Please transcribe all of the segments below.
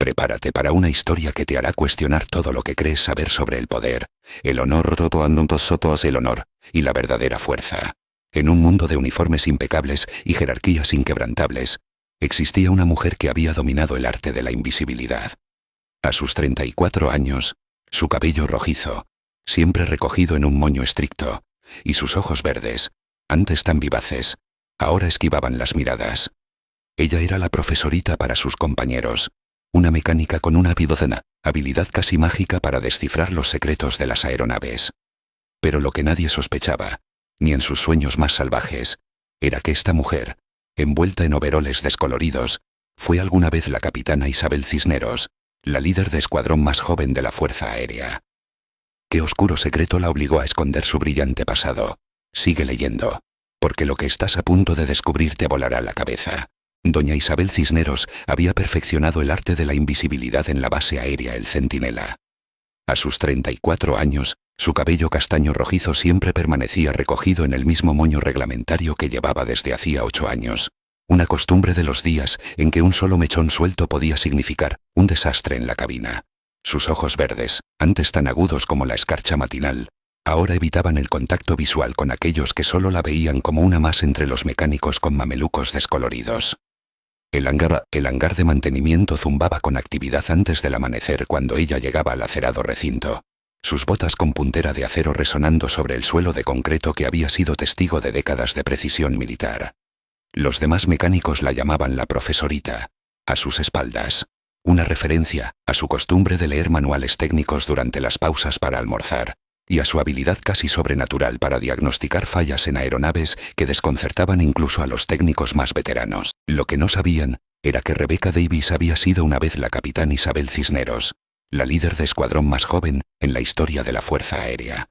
Prepárate para una historia que te hará cuestionar todo lo que crees saber sobre el poder, el honor, el honor y la verdadera fuerza. En un mundo de uniformes impecables y jerarquías inquebrantables, existía una mujer que había dominado el arte de la invisibilidad. A sus 34 años, su cabello rojizo, siempre recogido en un moño estricto, y sus ojos verdes, antes tan vivaces, ahora esquivaban las miradas. Ella era la profesorita para sus compañeros, una mecánica con una habilidad casi mágica para descifrar los secretos de las aeronaves. Pero lo que nadie sospechaba, ni en sus sueños más salvajes, era que esta mujer, envuelta en overoles descoloridos, fue alguna vez la capitana Isabel Cisneros, la líder de escuadrón más joven de la Fuerza Aérea. ¿Qué oscuro secreto la obligó a esconder su brillante pasado? Sigue leyendo, porque lo que estás a punto de descubrir te volará la cabeza. Doña Isabel Cisneros había perfeccionado el arte de la invisibilidad en la base aérea El Centinela. A sus 34 años, su cabello castaño rojizo siempre permanecía recogido en el mismo moño reglamentario que llevaba desde hacía 8 años. Una costumbre de los días en que un solo mechón suelto podía significar un desastre en la cabina. Sus ojos verdes, antes tan agudos como la escarcha matinal, ahora evitaban el contacto visual con aquellos que solo la veían como una más entre los mecánicos con mamelucos descoloridos. El hangar de mantenimiento zumbaba con actividad antes del amanecer cuando ella llegaba al acerado recinto, sus botas con puntera de acero resonando sobre el suelo de concreto que había sido testigo de décadas de precisión militar. Los demás mecánicos la llamaban la profesorita. A sus espaldas, una referencia a su costumbre de leer manuales técnicos durante las pausas para almorzar, y a su habilidad casi sobrenatural para diagnosticar fallas en aeronaves que desconcertaban incluso a los técnicos más veteranos. Lo que no sabían era que Rebecca Davis había sido una vez la capitán Isabel Cisneros, la líder de escuadrón más joven en la historia de la Fuerza Aérea.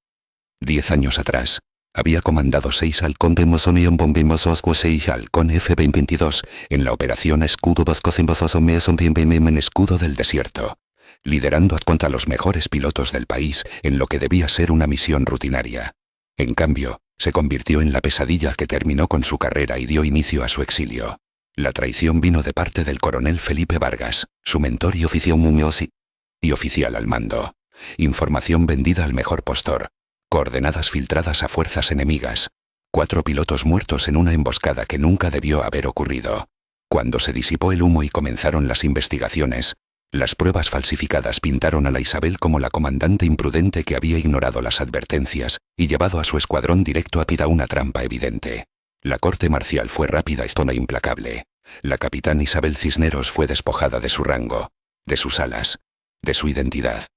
10 años atrás, había comandado 6 Halcón de Mosonion Bombimos 6 Halcón F-22 en la operación Escudo en Escudo del Desierto, liderando contra los mejores pilotos del país en lo que debía ser una misión rutinaria. En cambio, se convirtió en la pesadilla que terminó con su carrera y dio inicio a su exilio. La traición vino de parte del coronel Felipe Vargas, su mentor y oficial al mando. Información vendida al mejor postor. Coordenadas filtradas a fuerzas enemigas. 4 pilotos muertos en una emboscada que nunca debió haber ocurrido. Cuando se disipó el humo y comenzaron las investigaciones, las pruebas falsificadas pintaron a la Isabel como la comandante imprudente que había ignorado las advertencias y llevado a su escuadrón directo a una trampa evidente. La corte marcial fue rápida e implacable. La capitán Isabel Cisneros fue despojada de su rango, de sus alas, de su identidad.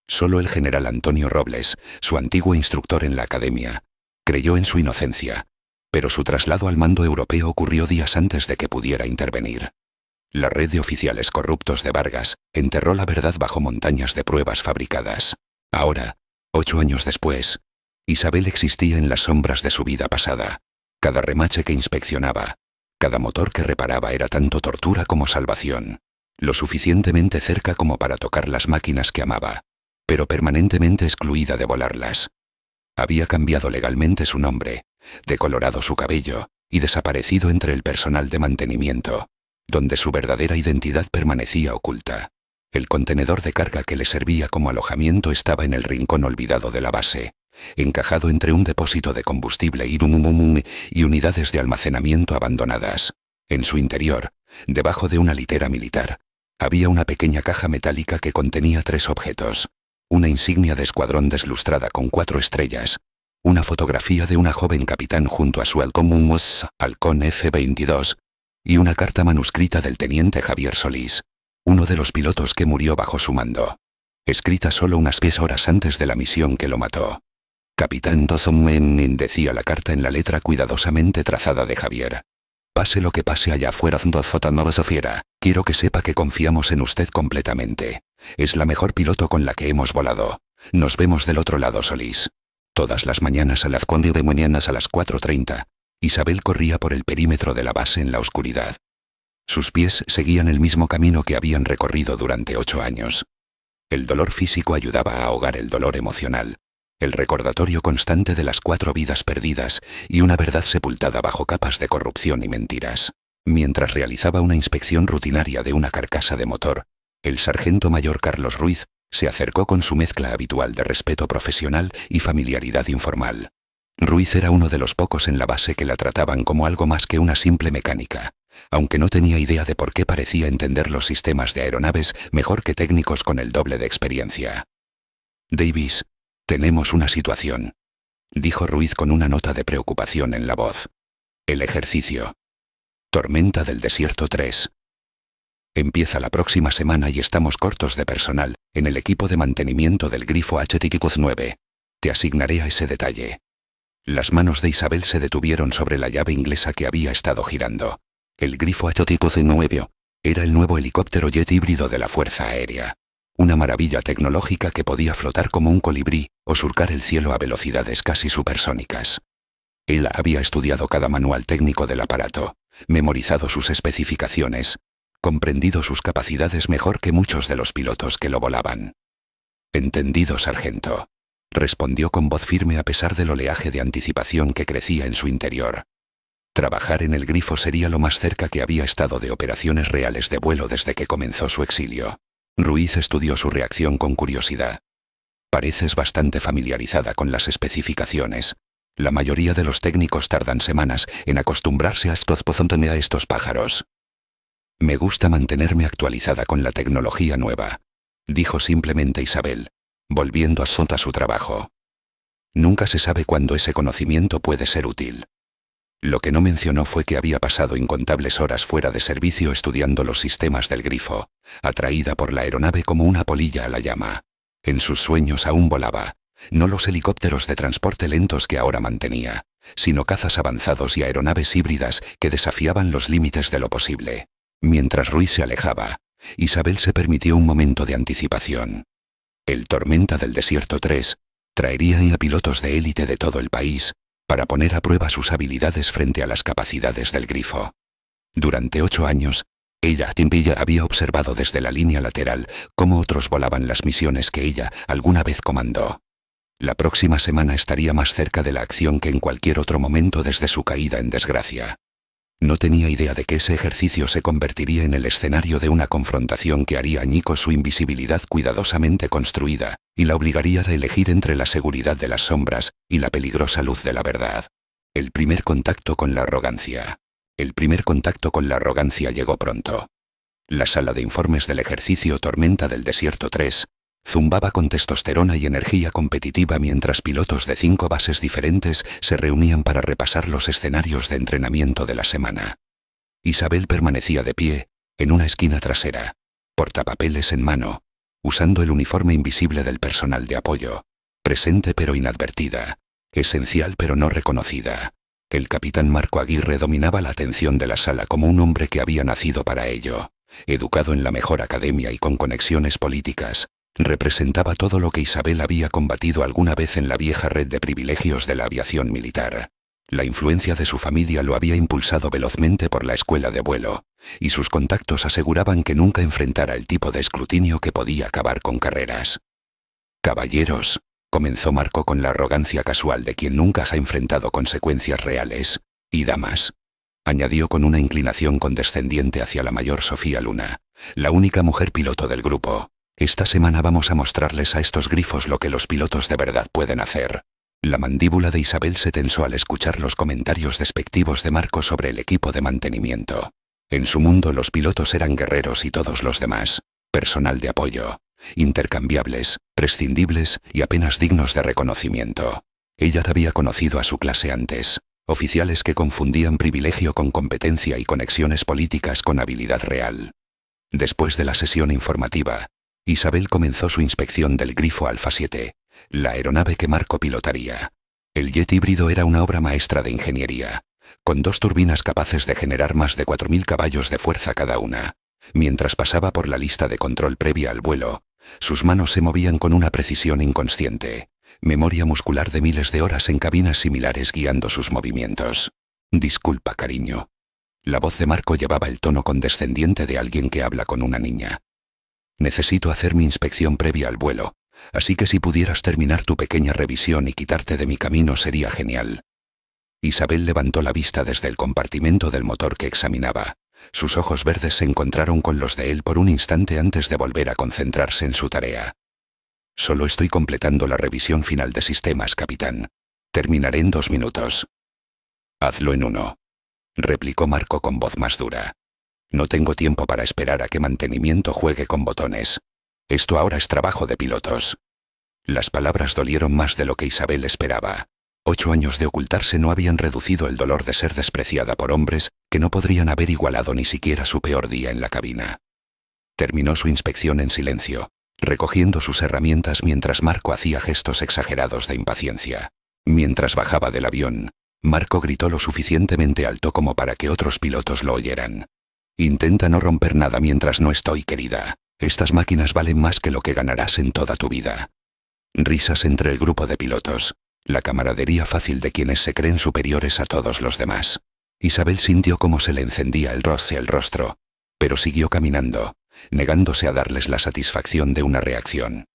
Solo el general Antonio Robles, su antiguo instructor en la academia, creyó en su inocencia, pero su traslado al mando europeo ocurrió días antes de que pudiera intervenir. La red de oficiales corruptos de Vargas enterró la verdad bajo montañas de pruebas fabricadas. Ahora, 8 años después, Isabel existía en las sombras de su vida pasada. Cada remache que inspeccionaba, cada motor que reparaba era tanto tortura como salvación. Lo suficientemente cerca como para tocar las máquinas que amaba, pero permanentemente excluida de volarlas. Había cambiado legalmente su nombre, decolorado su cabello y desaparecido entre el personal de mantenimiento, donde su verdadera identidad permanecía oculta. El contenedor de carga que le servía como alojamiento estaba en el rincón olvidado de la base, encajado entre un depósito de combustible y unidades de almacenamiento abandonadas. En su interior, debajo de una litera militar, había una pequeña caja metálica que contenía 3 objetos. Una insignia de escuadrón deslustrada con 4 estrellas, una fotografía de una joven capitán junto a su Halcón F-22 y una carta manuscrita del teniente Javier Solís, uno de los pilotos que murió bajo su mando, escrita solo unas 10 horas antes de la misión que lo mató. Capitán Dosommen, decía la carta en la letra cuidadosamente trazada de Javier. Pase lo que pase allá afuera, Sofiera, quiero que sepa que confiamos en usted completamente. Es la mejor piloto con la que hemos volado. Nos vemos del otro lado, Solís. Todas las mañanas a las 4:30, Isabel corría por el perímetro de la base en la oscuridad. Sus pies seguían el mismo camino que habían recorrido durante 8 años. El dolor físico ayudaba a ahogar el dolor emocional, el recordatorio constante de las 4 vidas perdidas y una verdad sepultada bajo capas de corrupción y mentiras. Mientras realizaba una inspección rutinaria de una carcasa de motor, El sargento mayor Carlos Ruiz se acercó con su mezcla habitual de respeto profesional y familiaridad informal. Ruiz era uno de los pocos en la base que la trataban como algo más que una simple mecánica, aunque no tenía idea de por qué parecía entender los sistemas de aeronaves mejor que técnicos con el doble de experiencia. «Davis, tenemos una situación», dijo Ruiz con una nota de preocupación en la voz. «El ejercicio. Tormenta del Desierto 3. Empieza la próxima semana y estamos cortos de personal en el equipo de mantenimiento del grifo HTX 9. Te asignaré a ese detalle». Las manos de Isabel se detuvieron sobre la llave inglesa que había estado girando. El grifo HTX 9 era el nuevo helicóptero jet híbrido de la Fuerza Aérea. Una maravilla tecnológica que podía flotar como un colibrí o surcar el cielo a velocidades casi supersónicas. Él había estudiado cada manual técnico del aparato, memorizado sus especificaciones, comprendido sus capacidades mejor que muchos de los pilotos que lo volaban. «Entendido, sargento», respondió con voz firme a pesar del oleaje de anticipación que crecía en su interior. Trabajar en el grifo sería lo más cerca que había estado de operaciones reales de vuelo desde que comenzó su exilio. Ruiz estudió su reacción con curiosidad. «Pareces bastante familiarizada con las especificaciones. La mayoría de los técnicos tardan semanas en acostumbrarse a estos pájaros». «Me gusta mantenerme actualizada con la tecnología nueva», dijo simplemente Isabel, volviendo a su trabajo. Nunca se sabe cuándo ese conocimiento puede ser útil. Lo que no mencionó fue que había pasado incontables horas fuera de servicio estudiando los sistemas del grifo, atraída por la aeronave como una polilla a la llama. En sus sueños aún volaba, no los helicópteros de transporte lentos que ahora mantenía, sino cazas avanzados y aeronaves híbridas que desafiaban los límites de lo posible. Mientras Ruiz se alejaba, Isabel se permitió un momento de anticipación. El Tormenta del Desierto 3 traería a pilotos de élite de todo el país para poner a prueba sus habilidades frente a las capacidades del grifo. Durante 8 años, ella había observado desde la línea lateral cómo otros volaban las misiones que ella alguna vez comandó. La próxima semana estaría más cerca de la acción que en cualquier otro momento desde su caída en desgracia. No tenía idea de que ese ejercicio se convertiría en el escenario de una confrontación que haría añicos su invisibilidad cuidadosamente construida y la obligaría a elegir entre la seguridad de las sombras y la peligrosa luz de la verdad. El primer contacto con la arrogancia. El primer contacto con la arrogancia llegó pronto. La sala de informes del ejercicio Tormenta del Desierto 3 zumbaba con testosterona y energía competitiva mientras pilotos de 5 bases diferentes se reunían para repasar los escenarios de entrenamiento de la semana. Isabel permanecía de pie, en una esquina trasera, portapapeles en mano, usando el uniforme invisible del personal de apoyo, presente pero inadvertida, esencial pero no reconocida. El capitán Marco Aguirre dominaba la atención de la sala como un hombre que había nacido para ello, educado en la mejor academia y con conexiones políticas. Representaba todo lo que Isabel había combatido alguna vez en la vieja red de privilegios de la aviación militar. La influencia de su familia lo había impulsado velozmente por la escuela de vuelo, y sus contactos aseguraban que nunca enfrentara el tipo de escrutinio que podía acabar con carreras. «Caballeros», comenzó Marco con la arrogancia casual de quien nunca ha enfrentado consecuencias reales, «y damas», añadió con una inclinación condescendiente hacia la mayor Sofía Luna, la única mujer piloto del grupo. «Esta semana vamos a mostrarles a estos grifos lo que los pilotos de verdad pueden hacer». La mandíbula de Isabel se tensó al escuchar los comentarios despectivos de Marco sobre el equipo de mantenimiento. En su mundo los pilotos eran guerreros y todos los demás, personal de apoyo, intercambiables, prescindibles y apenas dignos de reconocimiento. Ella había conocido a su clase antes, oficiales que confundían privilegio con competencia y conexiones políticas con habilidad real. Después de la sesión informativa, Isabel comenzó su inspección del grifo Alfa 7, la aeronave que Marco pilotaría. El jet híbrido era una obra maestra de ingeniería, con 2 turbinas capaces de generar más de 4.000 caballos de fuerza cada una. Mientras pasaba por la lista de control previa al vuelo, sus manos se movían con una precisión inconsciente, memoria muscular de miles de horas en cabinas similares guiando sus movimientos. «Disculpa, cariño». La voz de Marco llevaba el tono condescendiente de alguien que habla con una niña. «Necesito hacer mi inspección previa al vuelo, así que si pudieras terminar tu pequeña revisión y quitarte de mi camino sería genial». Isabel levantó la vista desde el compartimento del motor que examinaba, Sus ojos verdes se encontraron con los de él por un instante antes de volver a concentrarse en su tarea. Solo estoy completando la revisión final de sistemas, capitán. Terminaré en 2 minutos. Hazlo en 1. Replicó Marco con voz más dura. No tengo tiempo para esperar a que mantenimiento juegue con botones. Esto ahora es trabajo de pilotos. Las palabras dolieron más de lo que Isabel esperaba. 8 años de ocultarse no habían reducido el dolor de ser despreciada por hombres que no podrían haber igualado ni siquiera su peor día en la cabina. Terminó su inspección en silencio, recogiendo sus herramientas mientras Marco hacía gestos exagerados de impaciencia. Mientras bajaba del avión, Marco gritó lo suficientemente alto como para que otros pilotos lo oyeran. Intenta no romper nada mientras no estoy, querida. Estas máquinas valen más que lo que ganarás en toda tu vida. Risas entre el grupo de pilotos. La camaradería fácil de quienes se creen superiores a todos los demás. Isabel sintió cómo se le encendía el rostro, pero siguió caminando, negándose a darles la satisfacción de una reacción.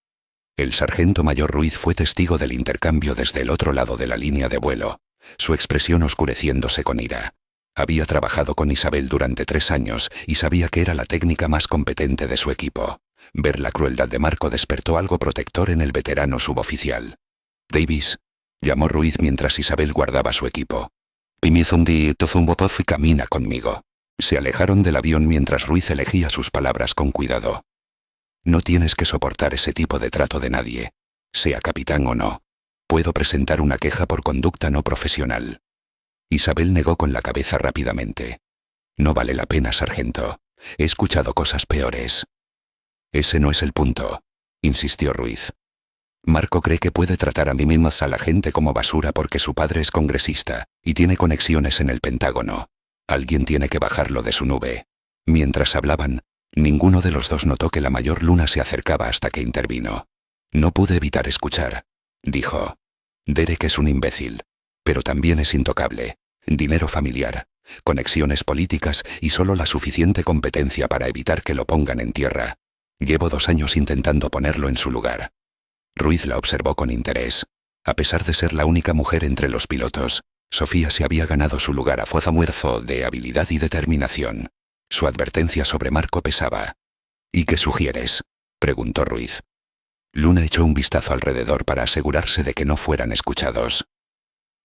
El sargento mayor Ruiz fue testigo del intercambio desde el otro lado de la línea de vuelo, su expresión oscureciéndose con ira. Había trabajado con Isabel durante 3 años y sabía que era la técnica más competente de su equipo. Ver la crueldad de Marco despertó algo protector en el veterano suboficial. Davis, llamó Ruiz mientras Isabel guardaba su equipo. Pimizondi, Tozumbotov y camina conmigo. Se alejaron del avión mientras Ruiz elegía sus palabras con cuidado. No tienes que soportar ese tipo de trato de nadie, sea capitán o no. Puedo presentar una queja por conducta no profesional. Isabel negó con la cabeza rápidamente. No vale la pena, sargento. He escuchado cosas peores. Ese no es el punto, insistió Ruiz. Marco cree que puede tratar a mí mismo a la gente como basura porque su padre es congresista y tiene conexiones en el Pentágono. Alguien tiene que bajarlo de su nube. Mientras hablaban, ninguno de los dos notó que la mayor luna se acercaba hasta que intervino. No pude evitar escuchar, dijo. Derek es un imbécil, pero también es intocable. Dinero familiar, conexiones políticas y solo la suficiente competencia para evitar que lo pongan en tierra. Llevo 2 años intentando ponerlo en su lugar. Ruiz la observó con interés. A pesar de ser la única mujer entre los pilotos, Sofía se había ganado su lugar a fuerza de habilidad y determinación. Su advertencia sobre Marco pesaba. ¿Y qué sugieres?, preguntó Ruiz. Luna echó un vistazo alrededor para asegurarse de que no fueran escuchados.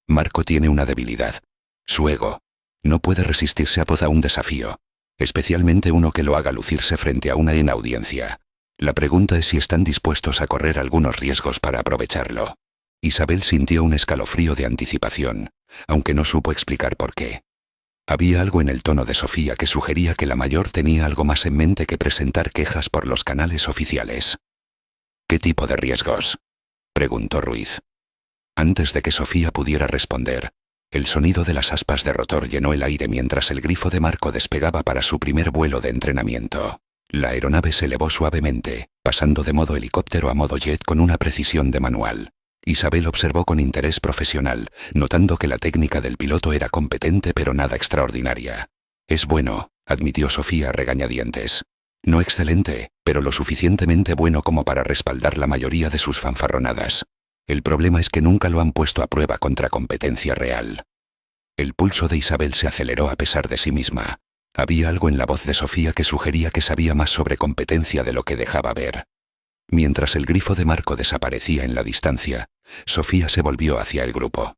Marco tiene una debilidad. Su ego. No puede resistirse a un desafío, especialmente uno que lo haga lucirse frente a una audiencia. La pregunta es si están dispuestos a correr algunos riesgos para aprovecharlo. Isabel sintió un escalofrío de anticipación, aunque no supo explicar por qué. Había algo en el tono de Sofía que sugería que la mayor tenía algo más en mente que presentar quejas por los canales oficiales. ¿Qué tipo de riesgos?, preguntó Ruiz. Antes de que Sofía pudiera responder, el sonido de las aspas de rotor llenó el aire mientras el grifo de Marco despegaba para su primer vuelo de entrenamiento. La aeronave se elevó suavemente, pasando de modo helicóptero a modo jet con una precisión de manual. Isabel observó con interés profesional, notando que la técnica del piloto era competente pero nada extraordinaria. Es bueno, admitió Sofía a regañadientes. No excelente, pero lo suficientemente bueno como para respaldar la mayoría de sus fanfarronadas. El problema es que nunca lo han puesto a prueba contra competencia real. El pulso de Isabel se aceleró a pesar de sí misma. Había algo en la voz de Sofía que sugería que sabía más sobre competencia de lo que dejaba ver. Mientras el grifo de Marco desaparecía en la distancia, Sofía se volvió hacia el grupo.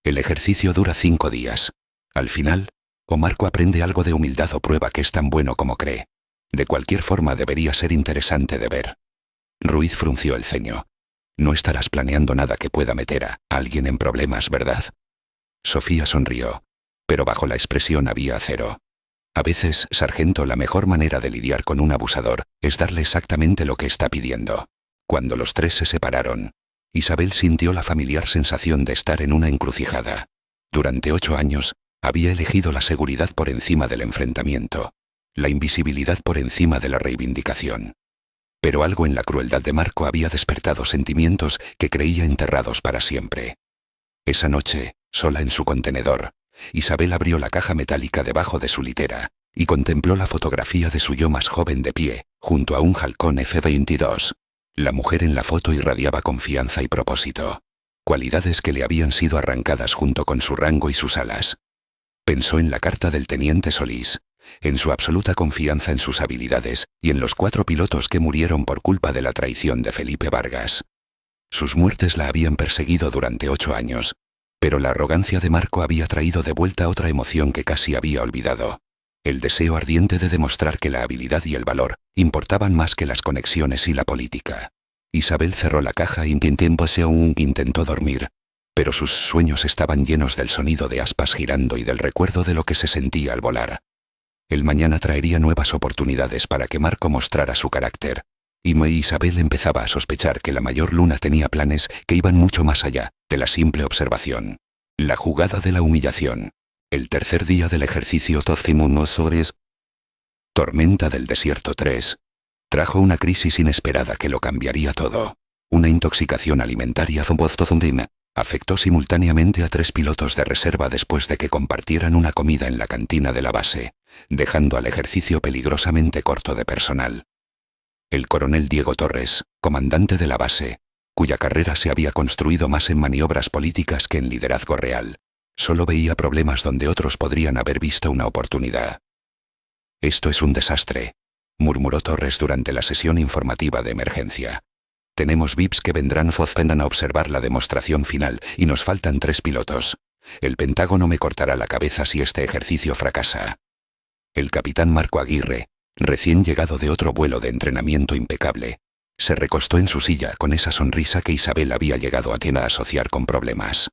El ejercicio dura 5 días. Al final, o Marco aprende algo de humildad o prueba que es tan bueno como cree. De cualquier forma debería ser interesante de ver. Ruiz frunció el ceño. No estarás planeando nada que pueda meter a alguien en problemas, ¿verdad? Sofía sonrió, pero bajo la expresión había acero. A veces, sargento, la mejor manera de lidiar con un abusador es darle exactamente lo que está pidiendo. Cuando los 3 se separaron, Isabel sintió la familiar sensación de estar en una encrucijada. Durante 8 años, había elegido la seguridad por encima del enfrentamiento, la invisibilidad por encima de la reivindicación. Pero algo en la crueldad de Marco había despertado sentimientos que creía enterrados para siempre. Esa noche, sola en su contenedor, Isabel abrió la caja metálica debajo de su litera y contempló la fotografía de su yo más joven de pie, junto a un Halcón F-22. La mujer en la foto irradiaba confianza y propósito, cualidades que le habían sido arrancadas junto con su rango y sus alas. Pensó en la carta del teniente Solís, en su absoluta confianza en sus habilidades y en los 4 pilotos que murieron por culpa de la traición de Felipe Vargas. Sus muertes la habían perseguido durante 8 años, pero la arrogancia de Marco había traído de vuelta otra emoción que casi había olvidado. El deseo ardiente de demostrar que la habilidad y el valor importaban más que las conexiones y la política. Isabel cerró la caja y intentó dormir, pero sus sueños estaban llenos del sonido de aspas girando y del recuerdo de lo que se sentía al volar. El mañana traería nuevas oportunidades para que Marco mostrara su carácter, y Isabel empezaba a sospechar que la mayor luna tenía planes que iban mucho más allá de la simple observación. La jugada de la humillación. El tercer día del ejercicio Tocimunosores. Tormenta del Desierto 3. Trajo una crisis inesperada que lo cambiaría todo. Una intoxicación alimentaria afectó simultáneamente a 3 pilotos de reserva después de que compartieran una comida en la cantina de la base, dejando al ejercicio peligrosamente corto de personal. El coronel Diego Torres, comandante de la base, cuya carrera se había construido más en maniobras políticas que en liderazgo real, solo veía problemas donde otros podrían haber visto una oportunidad. «Esto es un desastre», murmuró Torres durante la sesión informativa de emergencia. «Tenemos VIPs que vendrán a observar la demostración final y nos faltan 3 pilotos. El Pentágono me cortará la cabeza si este ejercicio fracasa». El capitán Marco Aguirre, recién llegado de otro vuelo de entrenamiento impecable, se recostó en su silla con esa sonrisa que Isabel había llegado a asociar con problemas.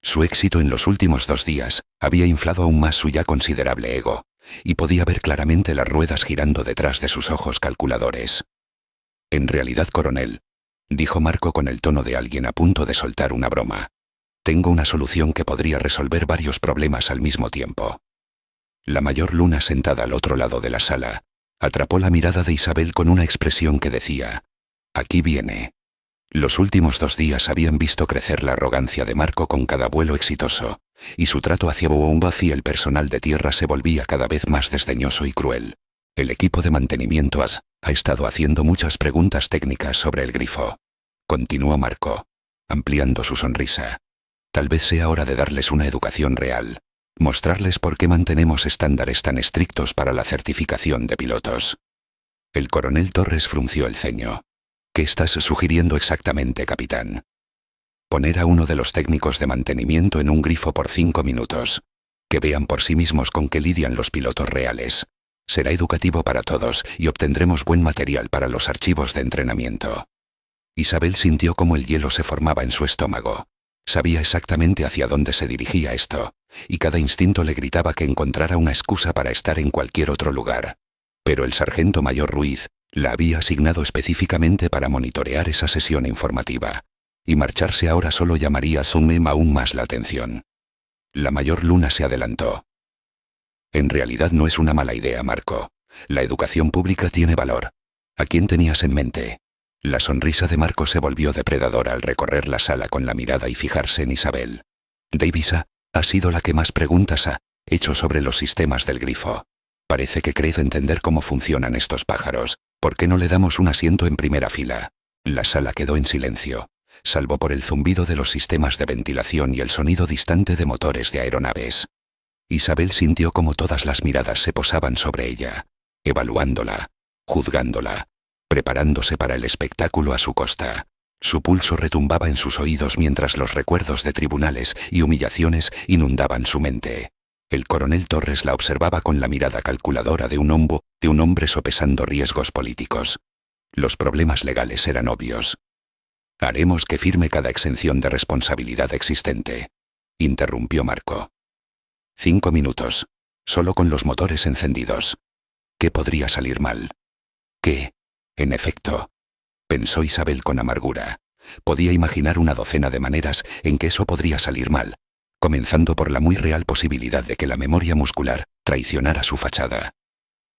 Su éxito en los últimos 2 días había inflado aún más su ya considerable ego, y podía ver claramente las ruedas girando detrás de sus ojos calculadores. «En realidad, coronel», dijo Marco con el tono de alguien a punto de soltar una broma, «tengo una solución que podría resolver varios problemas al mismo tiempo». La mayor luna sentada al otro lado de la sala atrapó la mirada de Isabel con una expresión que decía: «Aquí viene». Los últimos 2 días habían visto crecer la arrogancia de Marco con cada vuelo exitoso, y su trato hacia Boumbath y el personal de tierra se volvía cada vez más desdeñoso y cruel. El equipo de mantenimiento ha estado haciendo muchas preguntas técnicas sobre el grifo. Continuó Marco, ampliando su sonrisa. Tal vez sea hora de darles una educación real. Mostrarles por qué mantenemos estándares tan estrictos para la certificación de pilotos. El coronel Torres frunció el ceño. ¿Qué estás sugiriendo exactamente, capitán? Poner a uno de los técnicos de mantenimiento en un grifo por 5 minutos. Que vean por sí mismos con qué lidian los pilotos reales. Será educativo para todos y obtendremos buen material para los archivos de entrenamiento. Isabel sintió cómo el hielo se formaba en su estómago. Sabía exactamente hacia dónde se dirigía esto, y cada instinto le gritaba que encontrara una excusa para estar en cualquier otro lugar. Pero el sargento mayor Ruiz la había asignado específicamente para monitorear esa sesión informativa, y marcharse ahora solo llamaría aún más la atención. La mayor luna se adelantó. «En realidad no es una mala idea, Marco. La educación pública tiene valor. ¿A quién tenías en mente?» La sonrisa de Marco se volvió depredadora al recorrer la sala con la mirada y fijarse en Isabel. «Davis ha sido la que más preguntas ha hecho sobre los sistemas del grifo. Parece que cree entender cómo funcionan estos pájaros. ¿Por qué no le damos un asiento en primera fila?» La sala quedó en silencio, salvo por el zumbido de los sistemas de ventilación y el sonido distante de motores de aeronaves. Isabel sintió como todas las miradas se posaban sobre ella, evaluándola, juzgándola, preparándose para el espectáculo a su costa. Su pulso retumbaba en sus oídos mientras los recuerdos de tribunales y humillaciones inundaban su mente. El coronel Torres la observaba con la mirada calculadora de un hombre sopesando riesgos políticos. Los problemas legales eran obvios. «Haremos que firme cada exención de responsabilidad existente», interrumpió Marco. 5 minutos, solo con los motores encendidos. ¿Qué podría salir mal? ¿Qué? En efecto, pensó Isabel con amargura. Podía imaginar una docena de maneras en que eso podría salir mal, comenzando por la muy real posibilidad de que la memoria muscular traicionara su fachada.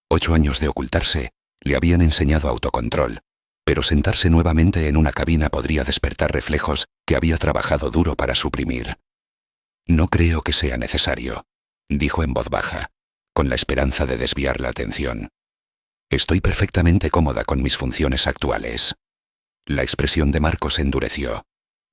8 años de ocultarse le habían enseñado autocontrol, pero sentarse nuevamente en una cabina podría despertar reflejos que había trabajado duro para suprimir. «No creo que sea necesario», dijo en voz baja, con la esperanza de desviar la atención. «Estoy perfectamente cómoda con mis funciones actuales». La expresión de Marco se endureció.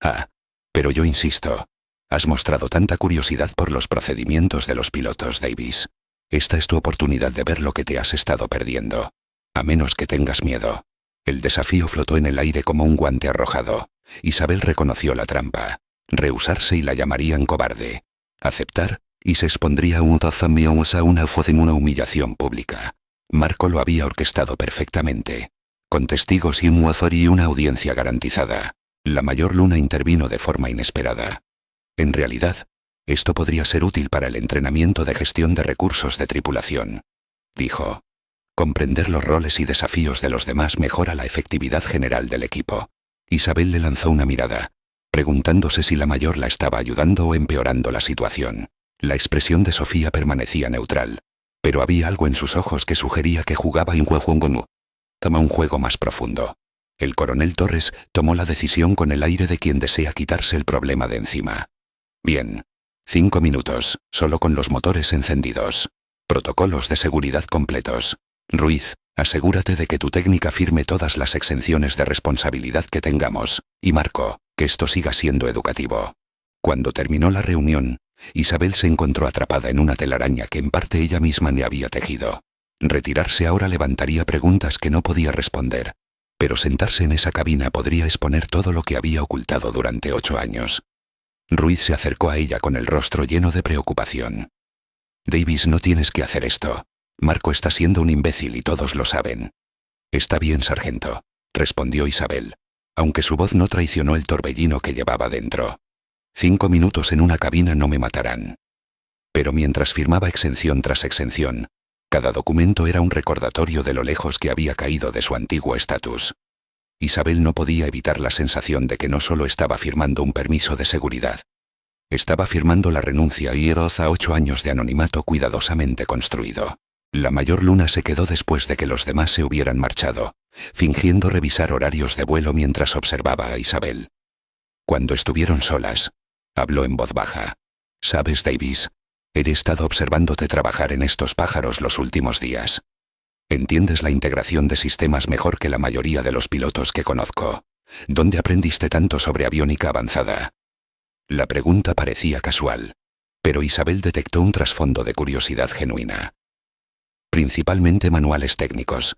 «Ah, pero yo insisto, has mostrado tanta curiosidad por los procedimientos de los pilotos, Davis. Esta es tu oportunidad de ver lo que te has estado perdiendo. A menos que tengas miedo. El desafío flotó en el aire como un guante arrojado. Isabel reconoció la trampa. Rehusarse y la llamarían cobarde. Aceptar, y se expondría a una humillación pública. Marco lo había orquestado perfectamente. Con testigos y un autor y una audiencia garantizada. La mayor luna intervino de forma inesperada. En realidad, esto podría ser útil para el entrenamiento de gestión de recursos de tripulación. Dijo. Comprender los roles y desafíos de los demás mejora la efectividad general del equipo. Isabel le lanzó una mirada, preguntándose si la mayor la estaba ayudando o empeorando la situación. La expresión de Sofía permanecía neutral, pero había algo en sus ojos que sugería que jugaba un juego más profundo. El coronel Torres tomó la decisión con el aire de quien desea quitarse el problema de encima. Bien. 5 minutos, solo con los motores encendidos. Protocolos de seguridad completos. Ruiz, asegúrate de que tu técnica firme todas las exenciones de responsabilidad que tengamos, y Marco, que esto siga siendo educativo. Cuando terminó la reunión, Isabel se encontró atrapada en una telaraña que en parte ella misma le había tejido. Retirarse ahora levantaría preguntas que no podía responder, pero sentarse en esa cabina podría exponer todo lo que había ocultado durante 8 años. Ruiz se acercó a ella con el rostro lleno de preocupación. Davis, no tienes que hacer esto. Marco está siendo un imbécil y todos lo saben. Está bien, sargento, respondió Isabel, aunque su voz no traicionó el torbellino que llevaba dentro. 5 minutos en una cabina no me matarán. Pero mientras firmaba exención tras exención, cada documento era un recordatorio de lo lejos que había caído de su antiguo estatus. Isabel no podía evitar la sensación de que no solo estaba firmando un permiso de seguridad. Estaba firmando la renuncia y a 8 años de anonimato cuidadosamente construido. La mayor luna se quedó después de que los demás se hubieran marchado, fingiendo revisar horarios de vuelo mientras observaba a Isabel. Cuando estuvieron solas, habló en voz baja. «¿Sabes, Davis? He estado observándote trabajar en estos pájaros los últimos días. Entiendes la integración de sistemas mejor que la mayoría de los pilotos que conozco. ¿Dónde aprendiste tanto sobre aviónica avanzada?» La pregunta parecía casual, pero Isabel detectó un trasfondo de curiosidad genuina. Principalmente manuales técnicos.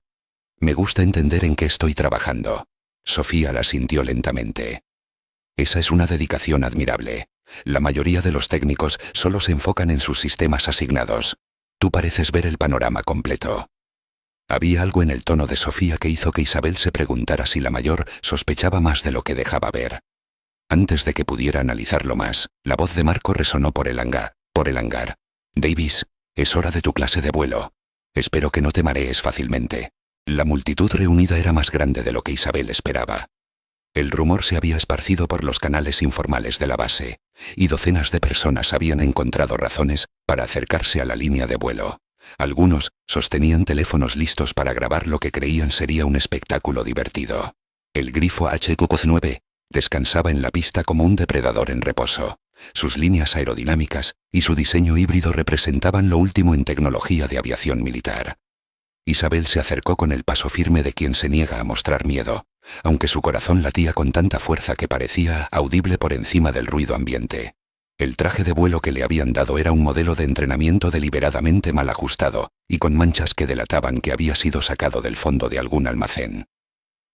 Me gusta entender en qué estoy trabajando. Sofía la sintió lentamente. Esa es una dedicación admirable. La mayoría de los técnicos solo se enfocan en sus sistemas asignados. Tú pareces ver el panorama completo. Había algo en el tono de Sofía que hizo que Isabel se preguntara si la mayor sospechaba más de lo que dejaba ver. Antes de que pudiera analizarlo más, la voz de Marco resonó por el hangar. Davis, es hora de tu clase de vuelo. Espero que no te marees fácilmente. La multitud reunida era más grande de lo que Isabel esperaba. El rumor se había esparcido por los canales informales de la base, y docenas de personas habían encontrado razones para acercarse a la línea de vuelo. Algunos sostenían teléfonos listos para grabar lo que creían sería un espectáculo divertido. El grifo HQ-9 descansaba en la pista como un depredador en reposo. Sus líneas aerodinámicas y su diseño híbrido representaban lo último en tecnología de aviación militar. Isabel se acercó con el paso firme de quien se niega a mostrar miedo, aunque su corazón latía con tanta fuerza que parecía audible por encima del ruido ambiente. El traje de vuelo que le habían dado era un modelo de entrenamiento deliberadamente mal ajustado y con manchas que delataban que había sido sacado del fondo de algún almacén.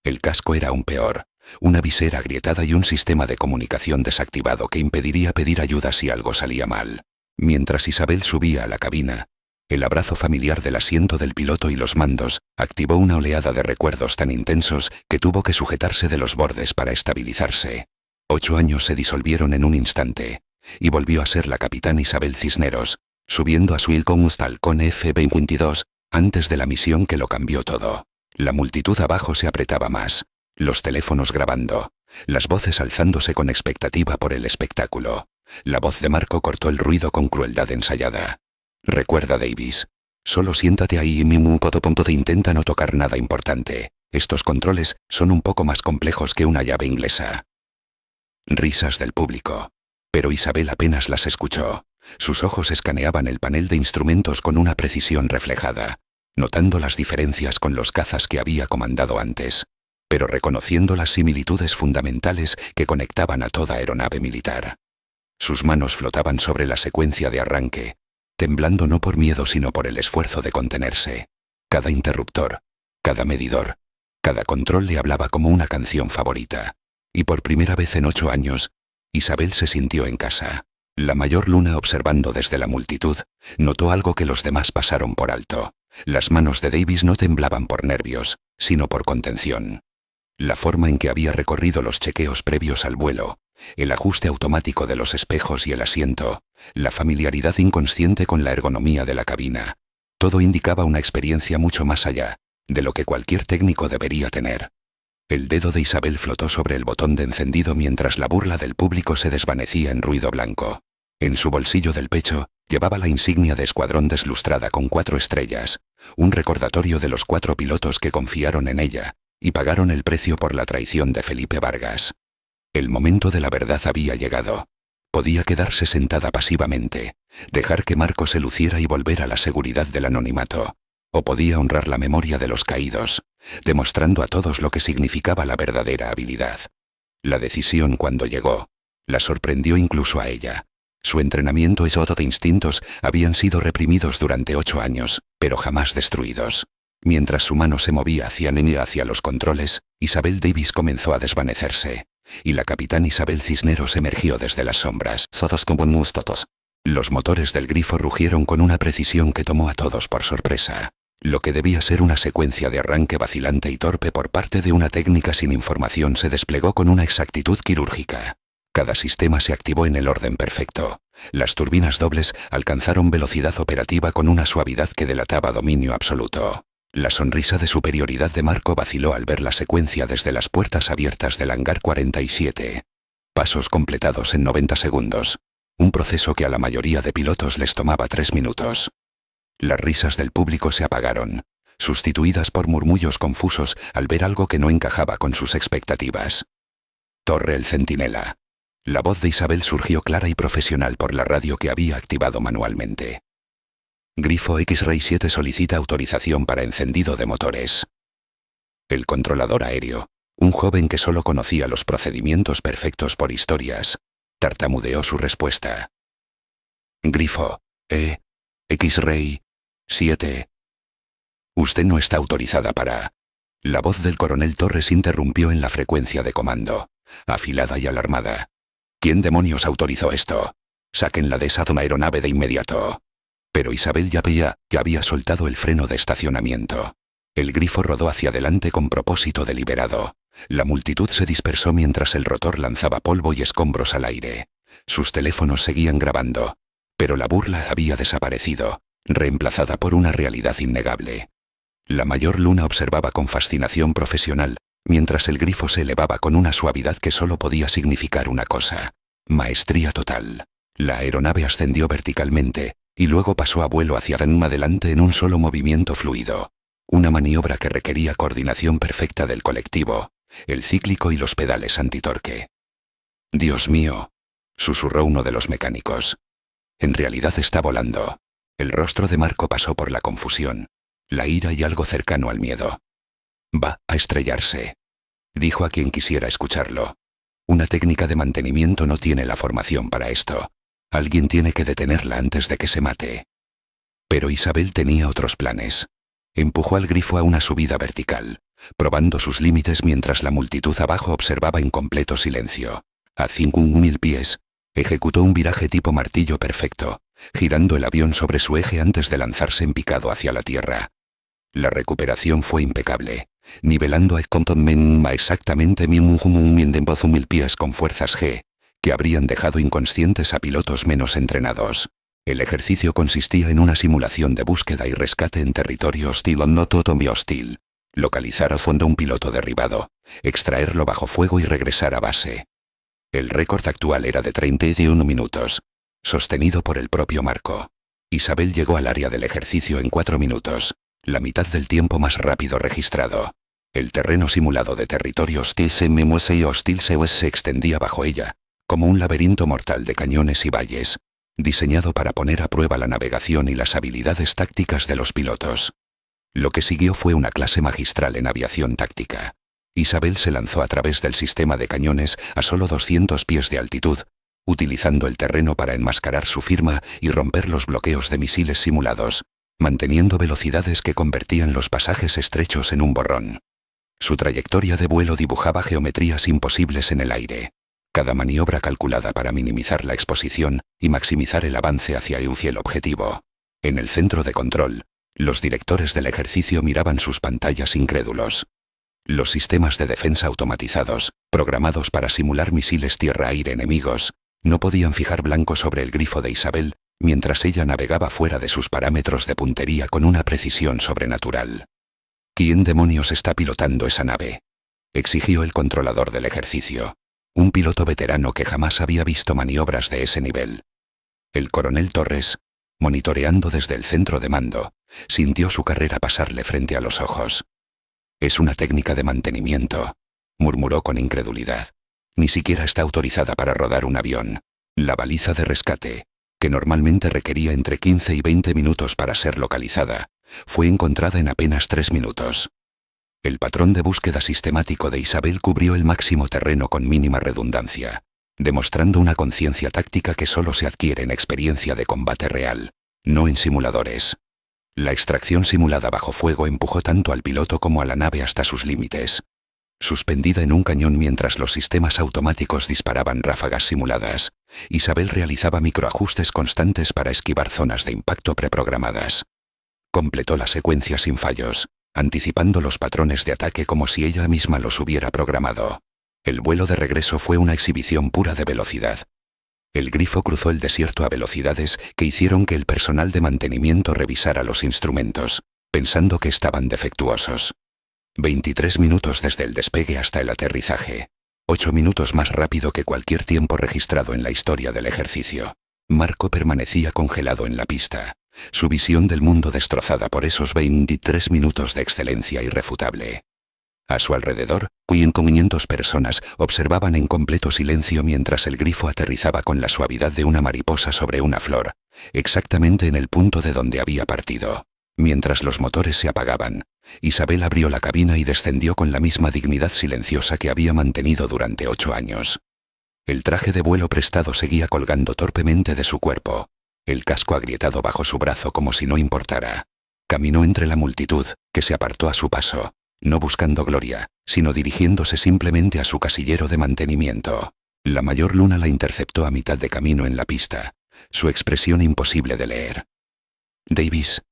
El casco era aún peor. Una visera agrietada y un sistema de comunicación desactivado que impediría pedir ayuda si algo salía mal. Mientras Isabel subía a la cabina, el abrazo familiar del asiento del piloto y los mandos activó una oleada de recuerdos tan intensos que tuvo que sujetarse de los bordes para estabilizarse. 8 años se disolvieron en un instante, y volvió a ser la capitán Isabel Cisneros, subiendo a su Ilcon Falcon F-22, antes de la misión que lo cambió todo. La multitud abajo se apretaba más. Los teléfonos grabando, las voces alzándose con expectativa por el espectáculo. La voz de Marco cortó el ruido con crueldad ensayada. Recuerda, Davis, solo siéntate ahí y intenta no tocar nada importante. Estos controles son un poco más complejos que una llave inglesa. Risas del público. Pero Isabel apenas las escuchó. Sus ojos escaneaban el panel de instrumentos con una precisión reflejada, notando las diferencias con los cazas que había comandado antes, pero reconociendo las similitudes fundamentales que conectaban a toda aeronave militar. Sus manos flotaban sobre la secuencia de arranque, temblando no por miedo sino por el esfuerzo de contenerse. Cada interruptor, cada medidor, cada control le hablaba como una canción favorita. Y por primera vez en 8 años, Isabel se sintió en casa. La mayor luna, observando desde la multitud, notó algo que los demás pasaron por alto. Las manos de Davis no temblaban por nervios, sino por contención. La forma en que había recorrido los chequeos previos al vuelo, el ajuste automático de los espejos y el asiento, la familiaridad inconsciente con la ergonomía de la cabina, todo indicaba una experiencia mucho más allá de lo que cualquier técnico debería tener. El dedo de Isabel flotó sobre el botón de encendido mientras la burla del público se desvanecía en ruido blanco. En su bolsillo del pecho, llevaba la insignia de escuadrón deslustrada con 4 estrellas, un recordatorio de los 4 pilotos que confiaron en ella y pagaron el precio por la traición de Felipe Vargas. El momento de la verdad había llegado. Podía quedarse sentada pasivamente, dejar que Marco se luciera y volver a la seguridad del anonimato, o podía honrar la memoria de los caídos, demostrando a todos lo que significaba la verdadera habilidad. La decisión, cuando llegó, la sorprendió incluso a ella. Su entrenamiento y su de instintos habían sido reprimidos durante 8 años, pero jamás destruidos. Mientras su mano se movía hacia los controles, Isabel Davis comenzó a desvanecerse, y la capitán Isabel Cisneros emergió desde las sombras. Los motores del grifo rugieron con una precisión que tomó a todos por sorpresa. Lo que debía ser una secuencia de arranque vacilante y torpe por parte de una técnica sin información se desplegó con una exactitud quirúrgica. Cada sistema se activó en el orden perfecto. Las turbinas dobles alcanzaron velocidad operativa con una suavidad que delataba dominio absoluto. La sonrisa de superioridad de Marco vaciló al ver la secuencia desde las puertas abiertas del hangar 47. Pasos completados en 90 segundos. Un proceso que a la mayoría de pilotos les tomaba 3 minutos. Las risas del público se apagaron, sustituidas por murmullos confusos al ver algo que no encajaba con sus expectativas. Torre el centinela. La voz de Isabel surgió clara y profesional por la radio que había activado manualmente. Grifo X-Ray 7 solicita autorización para encendido de motores. El controlador aéreo, un joven que solo conocía los procedimientos perfectos por historias, tartamudeó su respuesta. Grifo, X-Ray 7. Usted no está autorizada para... La voz del coronel Torres interrumpió en la frecuencia de comando, afilada y alarmada. ¿Quién demonios autorizó esto? Sáquenla de esa aeronave de inmediato. Pero Isabel ya había soltado el freno de estacionamiento. El grifo rodó hacia adelante con propósito deliberado. La multitud se dispersó mientras el rotor lanzaba polvo y escombros al aire. Sus teléfonos seguían grabando, pero la burla había desaparecido, reemplazada por una realidad innegable. La mayor luna observaba con fascinación profesional, mientras el grifo se elevaba con una suavidad que solo podía significar una cosa: maestría total. La aeronave ascendió verticalmente, y luego pasó a vuelo hacia adelante en un solo movimiento fluido. Una maniobra que requería coordinación perfecta del colectivo, el cíclico y los pedales antitorque. «Dios mío», susurró uno de los mecánicos. «En realidad está volando». El rostro de Marco pasó por la confusión, la ira y algo cercano al miedo. «Va a estrellarse», dijo a quien quisiera escucharlo. «Una técnica de mantenimiento no tiene la formación para esto. Alguien tiene que detenerla antes de que se mate». Pero Isabel tenía otros planes. Empujó al grifo a una subida vertical, probando sus límites mientras la multitud abajo observaba en completo silencio. A 5.000 pies, ejecutó un viraje tipo martillo perfecto, girando el avión sobre su eje antes de lanzarse en picado hacia la tierra. La recuperación fue impecable, nivelando a exactamente 1.000 pies con fuerzas G, que habrían dejado inconscientes a pilotos menos entrenados. El ejercicio consistía en una simulación de búsqueda y rescate en territorio hostil o no hostil. Localizar a fondo un piloto derribado, extraerlo bajo fuego y regresar a base. El récord actual era de 31 minutos, sostenido por el propio Marco. Isabel llegó al área del ejercicio en 4 minutos, la mitad del tiempo más rápido registrado. El terreno simulado de territorio hostil se extendía bajo ella, como un laberinto mortal de cañones y valles, diseñado para poner a prueba la navegación y las habilidades tácticas de los pilotos. Lo que siguió fue una clase magistral en aviación táctica. Isabel se lanzó a través del sistema de cañones a solo 200 pies de altitud, utilizando el terreno para enmascarar su firma y romper los bloqueos de misiles simulados, manteniendo velocidades que convertían los pasajes estrechos en un borrón. Su trayectoria de vuelo dibujaba geometrías imposibles en el aire. Cada maniobra calculada para minimizar la exposición y maximizar el avance hacia un fiel objetivo. En el centro de control, los directores del ejercicio miraban sus pantallas incrédulos. Los sistemas de defensa automatizados, programados para simular misiles tierra-aire enemigos, no podían fijar blanco sobre el grifo de Isabel, mientras ella navegaba fuera de sus parámetros de puntería con una precisión sobrenatural. ¿Quién demonios está pilotando esa nave?, exigió el controlador del ejercicio, un piloto veterano que jamás había visto maniobras de ese nivel. El coronel Torres, monitoreando desde el centro de mando, sintió su carrera pasarle frente a los ojos. «Es una técnica de mantenimiento», murmuró con incredulidad. «Ni siquiera está autorizada para rodar un avión. La baliza de rescate, que normalmente requería entre 15 y 20 minutos para ser localizada, fue encontrada en apenas 3 minutos. El patrón de búsqueda sistemático de Isabel cubrió el máximo terreno con mínima redundancia, demostrando una conciencia táctica que solo se adquiere en experiencia de combate real, no en simuladores. La extracción simulada bajo fuego empujó tanto al piloto como a la nave hasta sus límites. Suspendida en un cañón mientras los sistemas automáticos disparaban ráfagas simuladas, Isabel realizaba microajustes constantes para esquivar zonas de impacto preprogramadas. Completó la secuencia sin fallos, anticipando los patrones de ataque como si ella misma los hubiera programado. El vuelo de regreso fue una exhibición pura de velocidad. El grifo cruzó el desierto a velocidades que hicieron que el personal de mantenimiento revisara los instrumentos, pensando que estaban defectuosos. 23 minutos desde el despegue hasta el aterrizaje. 8 minutos más rápido que cualquier tiempo registrado en la historia del ejercicio. Marco permanecía congelado en la pista, su visión del mundo destrozada por esos 23 minutos de excelencia irrefutable. A su alrededor, 500 personas observaban en completo silencio mientras el grifo aterrizaba con la suavidad de una mariposa sobre una flor, exactamente en el punto de donde había partido. Mientras los motores se apagaban, Isabel abrió la cabina y descendió con la misma dignidad silenciosa que había mantenido durante 8 años. El traje de vuelo prestado seguía colgando torpemente de su cuerpo, el casco agrietado bajo su brazo como si no importara. Caminó entre la multitud, que se apartó a su paso, no buscando gloria, sino dirigiéndose simplemente a su casillero de mantenimiento. La mayor luna la interceptó a mitad de camino en la pista, su expresión imposible de leer. «Davis,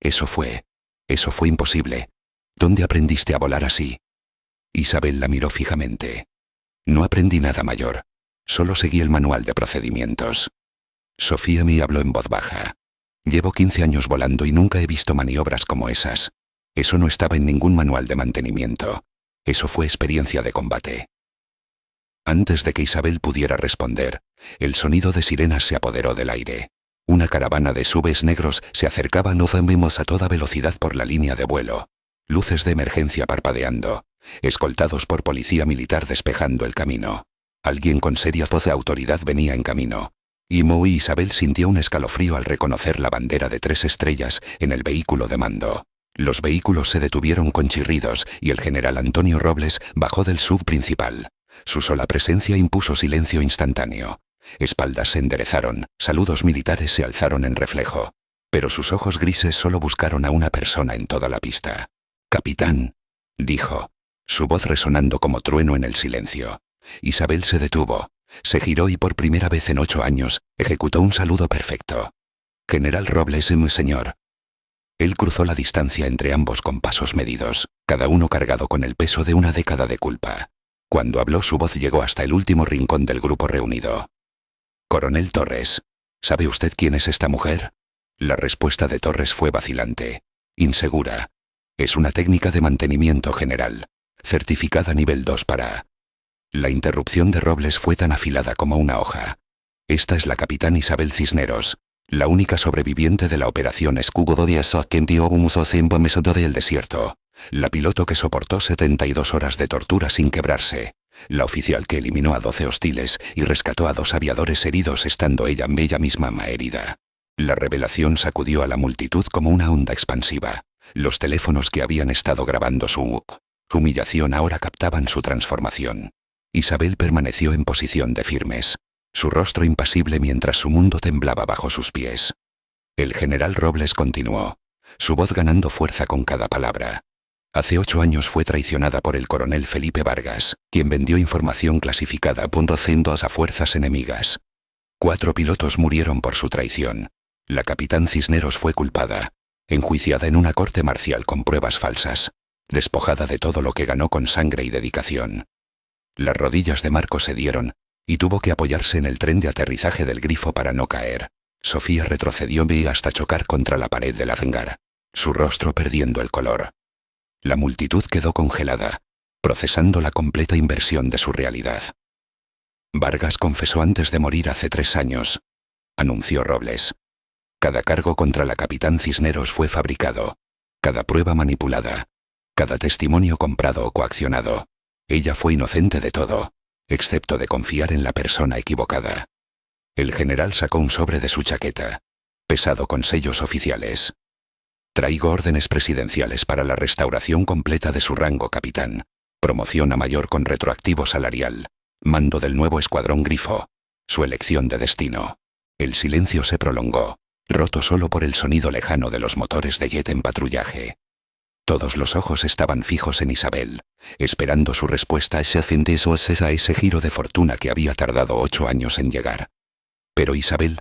eso fue imposible. ¿Dónde aprendiste a volar así?» Isabel la miró fijamente. «No aprendí nada mayor. Solo seguí el manual de procedimientos». Sofía me habló en voz baja. «Llevo 15 años volando y nunca he visto maniobras como esas. Eso no estaba en ningún manual de mantenimiento. Eso fue experiencia de combate». Antes de que Isabel pudiera responder, el sonido de sirenas se apoderó del aire. Una caravana de subes negros se acercaba no vemos a toda velocidad por la línea de vuelo. Luces de emergencia parpadeando, escoltados por policía militar despejando el camino. Alguien con seria voz de autoridad venía en camino. Y Isabel sintió un escalofrío al reconocer la bandera de 3 estrellas en el vehículo de mando. Los vehículos se detuvieron con chirridos y el general Antonio Robles bajó del sub principal. Su sola presencia impuso silencio instantáneo. Espaldas se enderezaron, saludos militares se alzaron en reflejo. Pero sus ojos grises solo buscaron a una persona en toda la pista. «Capitán», dijo, su voz resonando como trueno en el silencio. Isabel se detuvo, se giró y por primera vez en 8 años, ejecutó un saludo perfecto. «General Robles, mi señor». Él cruzó la distancia entre ambos con pasos medidos, cada uno cargado con el peso de una década de culpa. Cuando habló su voz llegó hasta el último rincón del grupo reunido. «Coronel Torres, ¿sabe usted quién es esta mujer?» La respuesta de Torres fue vacilante, insegura. «Es una técnica de mantenimiento general, certificada nivel 2 para...». La interrupción de Robles fue tan afilada como una hoja. «Esta es la capitán Isabel Cisneros, la única sobreviviente de la operación Escudo 10 que envió un uso sin método del desierto, la piloto que soportó 72 horas de tortura sin quebrarse, la oficial que eliminó a 12 hostiles y rescató a 2 aviadores heridos estando ella misma herida». La revelación sacudió a la multitud como una onda expansiva. Los teléfonos que habían estado grabando su humillación ahora captaban su transformación. Isabel permaneció en posición de firmes. su rostro impasible mientras su mundo temblaba bajo sus pies. El general Robles continuó, su voz ganando fuerza con cada palabra. Hace 8 años fue traicionada por el coronel Felipe Vargas, quien vendió información clasificada a fuerzas enemigas. 4 pilotos murieron por su traición. La capitán Cisneros fue culpada, enjuiciada en una corte marcial con pruebas falsas, despojada de todo lo que ganó con sangre y dedicación. Las rodillas de Marco cedieron, y tuvo que apoyarse en el tren de aterrizaje del Grifo para no caer. Sofía retrocedió hasta chocar contra la pared del hangar, su rostro perdiendo el color. La multitud quedó congelada, procesando la completa inversión de su realidad. Vargas confesó antes de morir hace 3 años, anunció Robles. Cada cargo contra la capitán Cisneros fue fabricado, cada prueba manipulada, cada testimonio comprado o coaccionado. Ella fue inocente de todo, excepto de confiar en la persona equivocada. El general sacó un sobre de su chaqueta, pesado con sellos oficiales. Traigo órdenes presidenciales para la restauración completa de su rango capitán, promoción a mayor con retroactivo salarial, mando del nuevo escuadrón Grifo, su elección de destino. El silencio se prolongó, roto solo por el sonido lejano de los motores de jet en patrullaje. Todos los ojos estaban fijos en Isabel, esperando su respuesta a ese giro de fortuna que había tardado 8 años en llegar. Pero Isabel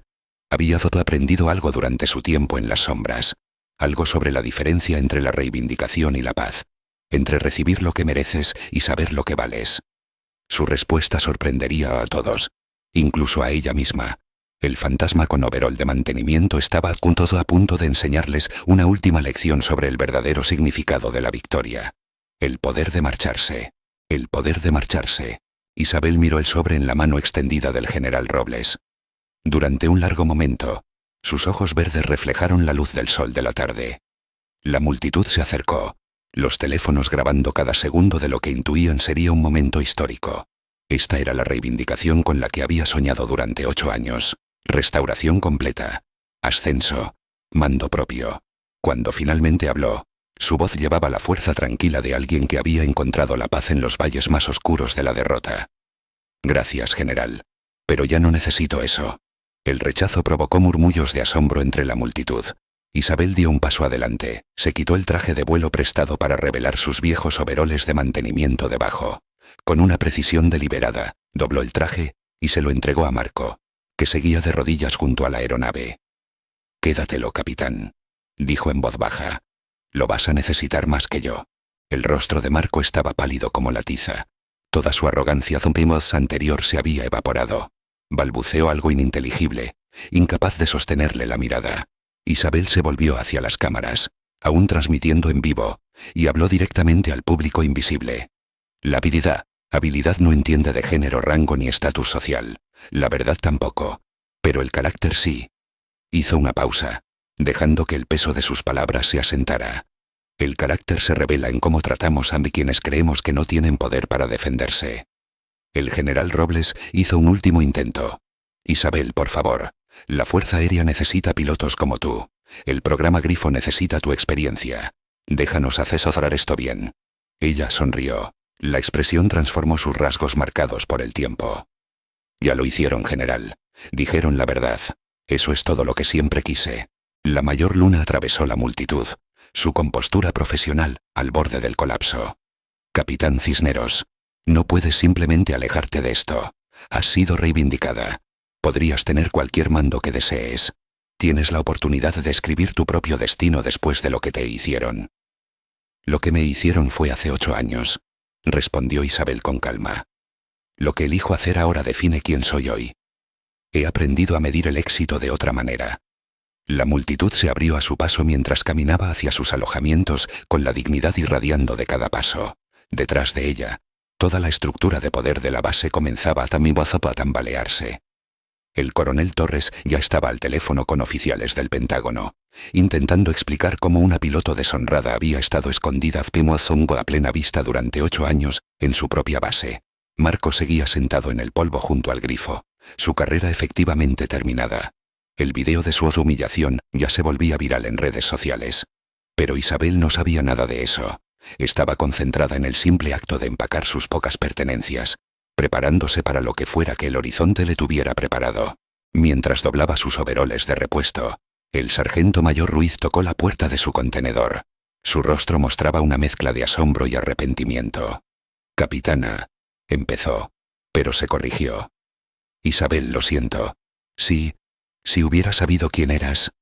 había aprendido algo durante su tiempo en las sombras, algo sobre la diferencia entre la reivindicación y la paz, entre recibir lo que mereces y saber lo que vales. Su respuesta sorprendería a todos, incluso a ella misma. El fantasma con overol de mantenimiento estaba a punto de enseñarles una última lección sobre el verdadero significado de la victoria. El poder de marcharse. El poder de marcharse. Isabel miró el sobre en la mano extendida del general Robles. Durante un largo momento, sus ojos verdes reflejaron la luz del sol de la tarde. La multitud se acercó, los teléfonos grabando cada segundo de lo que intuían sería un momento histórico. Esta era la reivindicación con la que había soñado durante 8 años. Restauración completa, ascenso, mando propio. Cuando finalmente habló, su voz llevaba la fuerza tranquila de alguien que había encontrado la paz en los valles más oscuros de la derrota. Gracias, general. Pero ya no necesito eso. El rechazo provocó murmullos de asombro entre la multitud. Isabel dio un paso adelante, se quitó el traje de vuelo prestado para revelar sus viejos overoles de mantenimiento debajo. Con una precisión deliberada, dobló el traje y se lo entregó a Marco, que seguía de rodillas junto a la aeronave. «Quédatelo, capitán», dijo en voz baja. «Lo vas a necesitar más que yo». El rostro de Marco estaba pálido como la tiza. Toda su arrogancia anterior se había evaporado. Balbuceó algo ininteligible, incapaz de sostenerle la mirada. Isabel se volvió hacia las cámaras, aún transmitiendo en vivo, y habló directamente al público invisible. La habilidad no entiende de género, rango ni estatus social. La verdad tampoco. Pero el carácter sí. Hizo una pausa, dejando que el peso de sus palabras se asentara. El carácter se revela en cómo tratamos a quienes creemos que no tienen poder para defenderse. El general Robles hizo un último intento. Isabel, por favor. La Fuerza Aérea necesita pilotos como tú. El programa Grifo necesita tu experiencia. Déjanos asesorar esto bien. Ella sonrió. La expresión transformó sus rasgos marcados por el tiempo. Ya lo hicieron, general. Dijeron la verdad. Eso es todo lo que siempre quise. La mayor luna atravesó la multitud, su compostura profesional al borde del colapso. Capitán Cisneros, no puedes simplemente alejarte de esto. Has sido reivindicada. Podrías tener cualquier mando que desees. Tienes la oportunidad de escribir tu propio destino después de lo que te hicieron. Lo que me hicieron fue hace 8 años, respondió Isabel con calma. Lo que elijo hacer ahora define quién soy hoy. He aprendido a medir el éxito de otra manera. La multitud se abrió a su paso mientras caminaba hacia sus alojamientos con la dignidad irradiando de cada paso. Detrás de ella, toda la estructura de poder de la base comenzaba a tambalearse. El coronel Torres ya estaba al teléfono con oficiales del Pentágono, intentando explicar cómo una piloto deshonrada había estado escondida a plena vista durante 8 años en su propia base. Marco seguía sentado en el polvo junto al Grifo, su carrera efectivamente terminada. El video de su humillación ya se volvía viral en redes sociales. Pero Isabel no sabía nada de eso. Estaba concentrada en el simple acto de empacar sus pocas pertenencias, preparándose para lo que fuera que el horizonte le tuviera preparado. Mientras doblaba sus overoles de repuesto, el sargento mayor Ruiz tocó la puerta de su contenedor. Su rostro mostraba una mezcla de asombro y arrepentimiento. «Capitana», empezó, pero se corrigió. «Isabel, lo siento. Si hubiera sabido quién eras».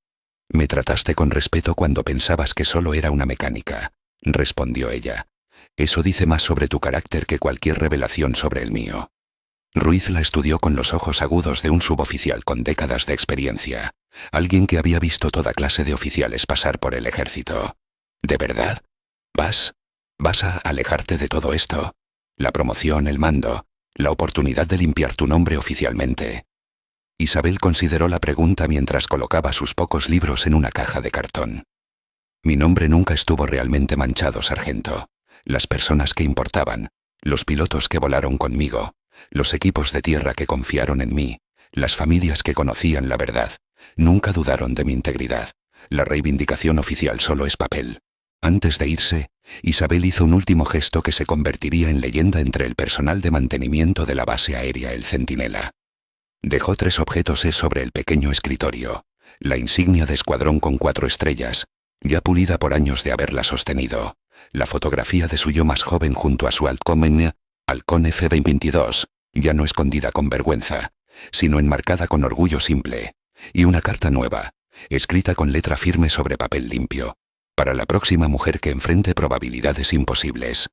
«Me trataste con respeto cuando pensabas que solo era una mecánica», respondió ella. «Eso dice más sobre tu carácter que cualquier revelación sobre el mío». Ruiz la estudió con los ojos agudos de un suboficial con décadas de experiencia, alguien que había visto toda clase de oficiales pasar por el ejército. «¿De verdad? ¿Vas a alejarte de todo esto? La promoción, el mando, la oportunidad de limpiar tu nombre oficialmente». Isabel consideró la pregunta mientras colocaba sus pocos libros en una caja de cartón. «Mi nombre nunca estuvo realmente manchado, sargento. Las personas que importaban, los pilotos que volaron conmigo, los equipos de tierra que confiaron en mí, las familias que conocían la verdad, nunca dudaron de mi integridad. La reivindicación oficial solo es papel». Antes de irse, Isabel hizo un último gesto que se convertiría en leyenda entre el personal de mantenimiento de la base aérea El Centinela. Dejó 3 objetos sobre el pequeño escritorio. La insignia de escuadrón con 4 estrellas, ya pulida por años de haberla sostenido. La fotografía de su yo más joven junto a su Halcón F-22, ya no escondida con vergüenza, sino enmarcada con orgullo simple. Y una carta nueva, escrita con letra firme sobre papel limpio. Para la próxima mujer que enfrente probabilidades imposibles.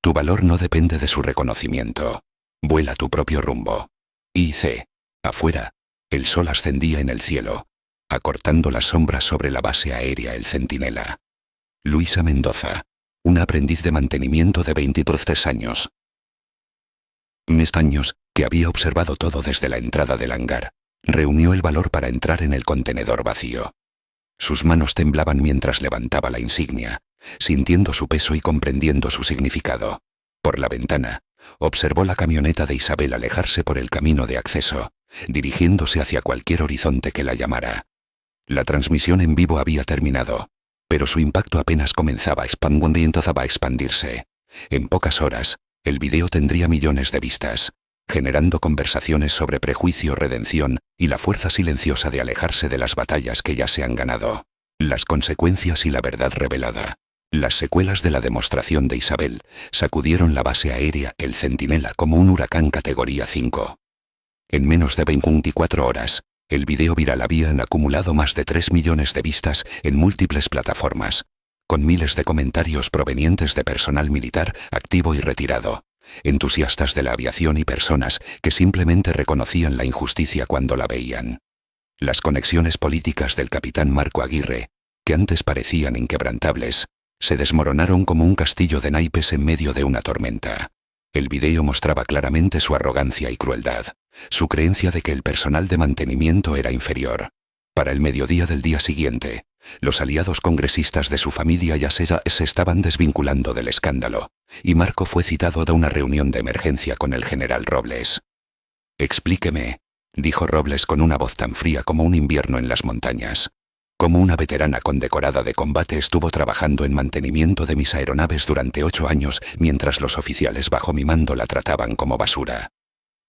Tu valor no depende de su reconocimiento. Vuela tu propio rumbo. I.C. Afuera, el sol ascendía en el cielo, acortando las sombras sobre la base aérea El Centinela. Luisa Mendoza, una aprendiz de mantenimiento de 23 años. Años, que había observado todo desde la entrada del hangar, reunió el valor para entrar en el contenedor vacío. Sus manos temblaban mientras levantaba la insignia, sintiendo su peso y comprendiendo su significado. Por la ventana, observó la camioneta de Isabel alejarse por el camino de acceso, dirigiéndose hacia cualquier horizonte que la llamara. La transmisión en vivo había terminado, pero su impacto apenas comenzaba a expandirse. En pocas horas, el video tendría millones de vistas, generando conversaciones sobre prejuicio, redención y la fuerza silenciosa de alejarse de las batallas que ya se han ganado. Las consecuencias y la verdad revelada. Las secuelas de la demostración de Isabel sacudieron la base aérea El Centinela como un huracán categoría 5. En menos de 24 horas, el video viral había acumulado más de 3 millones de vistas en múltiples plataformas, con miles de comentarios provenientes de personal militar activo y retirado, entusiastas de la aviación y personas que simplemente reconocían la injusticia cuando la veían. Las conexiones políticas del capitán Marco Aguirre, que antes parecían inquebrantables, se desmoronaron como un castillo de naipes en medio de una tormenta. El video mostraba claramente su arrogancia y crueldad, su creencia de que el personal de mantenimiento era inferior. Para el mediodía del día siguiente, los aliados congresistas de su familia ya se estaban desvinculando del escándalo, y Marco fue citado a una reunión de emergencia con el general Robles. «Explíqueme», dijo Robles con una voz tan fría como un invierno en las montañas. «Como una veterana condecorada de combate estuvo trabajando en mantenimiento de mis aeronaves durante 8 años mientras los oficiales bajo mi mando la trataban como basura».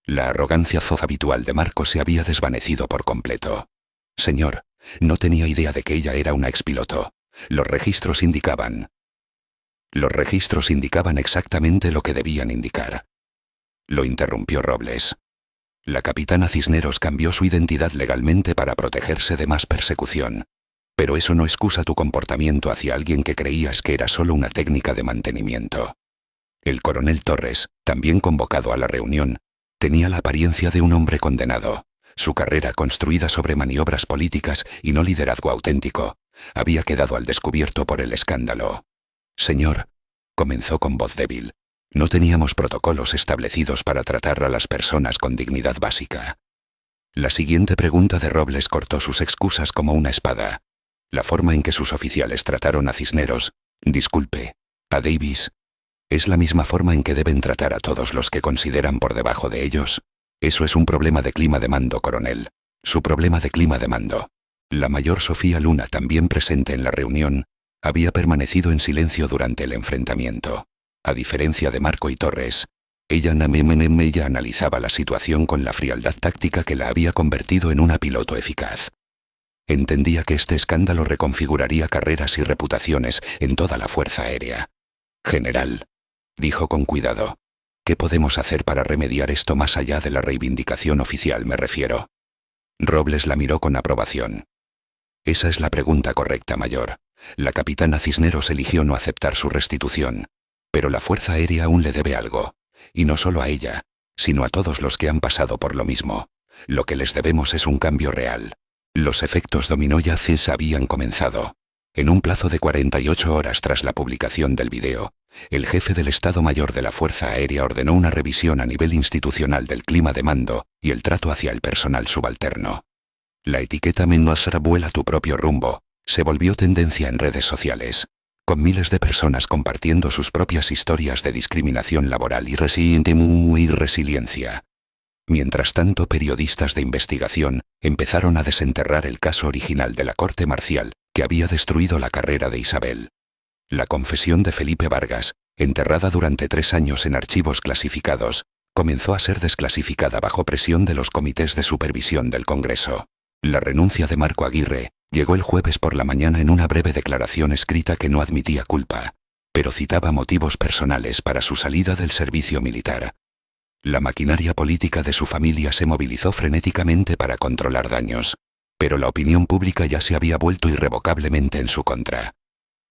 La arrogancia habitual de Marco se había desvanecido por completo. «Señor, no tenía idea de que ella era una expiloto. Los registros indicaban exactamente lo que debían indicar». Lo interrumpió Robles. La capitana Cisneros cambió su identidad legalmente para protegerse de más persecución. Pero eso no excusa tu comportamiento hacia alguien que creías que era solo una técnica de mantenimiento. El coronel Torres, también convocado a la reunión, tenía la apariencia de un hombre condenado. Su carrera, construida sobre maniobras políticas y no liderazgo auténtico, había quedado al descubierto por el escándalo. «Señor», comenzó con voz débil, «no teníamos protocolos establecidos para tratar a las personas con dignidad básica». La siguiente pregunta de Robles cortó sus excusas como una espada. La forma en que sus oficiales trataron a Cisneros, disculpe, a Davis, ¿es la misma forma en que deben tratar a todos los que consideran por debajo de ellos? Eso es un problema de clima de mando, coronel. Su problema de clima de mando. La mayor Sofía Luna, también presente en la reunión, había permanecido en silencio durante el enfrentamiento. A diferencia de Marco y Torres, Ella analizaba la situación con la frialdad táctica que la había convertido en una piloto eficaz. Entendía que este escándalo reconfiguraría carreras y reputaciones en toda la Fuerza Aérea. «General», dijo con cuidado, «¿qué podemos hacer para remediar esto más allá de la reivindicación oficial, me refiero?» Robles la miró con aprobación. «Esa es la pregunta correcta, mayor. La capitana Cisneros eligió no aceptar su restitución. Pero la Fuerza Aérea aún le debe algo. Y no solo a ella, sino a todos los que han pasado por lo mismo. Lo que les debemos es un cambio real». Los efectos dominó ya habían comenzado. En un plazo de 48 horas tras la publicación del video, el jefe del Estado Mayor de la Fuerza Aérea ordenó una revisión a nivel institucional del clima de mando y el trato hacia el personal subalterno. La etiqueta «Mendoza vuela tu propio rumbo» se volvió tendencia en redes sociales, con miles de personas compartiendo sus propias historias de discriminación laboral y resiliencia. Mientras tanto, periodistas de investigación empezaron a desenterrar el caso original de la corte marcial que había destruido la carrera de Isabel. La confesión de Felipe Vargas, enterrada durante 3 años en archivos clasificados, comenzó a ser desclasificada bajo presión de los comités de supervisión del Congreso. La renuncia de Marco Aguirre llegó el jueves por la mañana en una breve declaración escrita que no admitía culpa, pero citaba motivos personales para su salida del servicio militar. La maquinaria política de su familia se movilizó frenéticamente para controlar daños, pero la opinión pública ya se había vuelto irrevocablemente en su contra.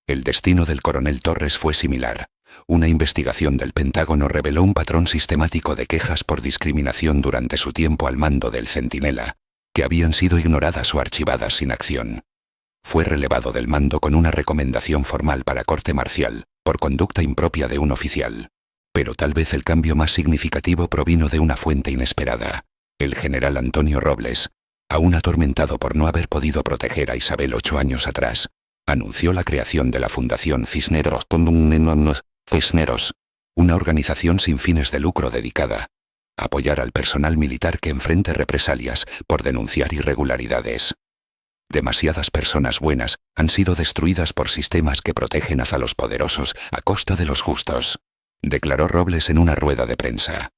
El destino del coronel Torres fue similar. Una investigación del Pentágono reveló un patrón sistemático de quejas por discriminación durante su tiempo al mando del Centinela, que habían sido ignoradas o archivadas sin acción. Fue relevado del mando con una recomendación formal para corte marcial, por conducta impropia de un oficial. Pero tal vez el cambio más significativo provino de una fuente inesperada. El general Antonio Robles, aún atormentado por no haber podido proteger a Isabel 8 años atrás, anunció la creación de la Fundación Cisneros, una organización sin fines de lucro dedicada a apoyar al personal militar que enfrente represalias por denunciar irregularidades. Demasiadas personas buenas han sido destruidas por sistemas que protegen a los poderosos a costa de los justos, declaró Robles en una rueda de prensa.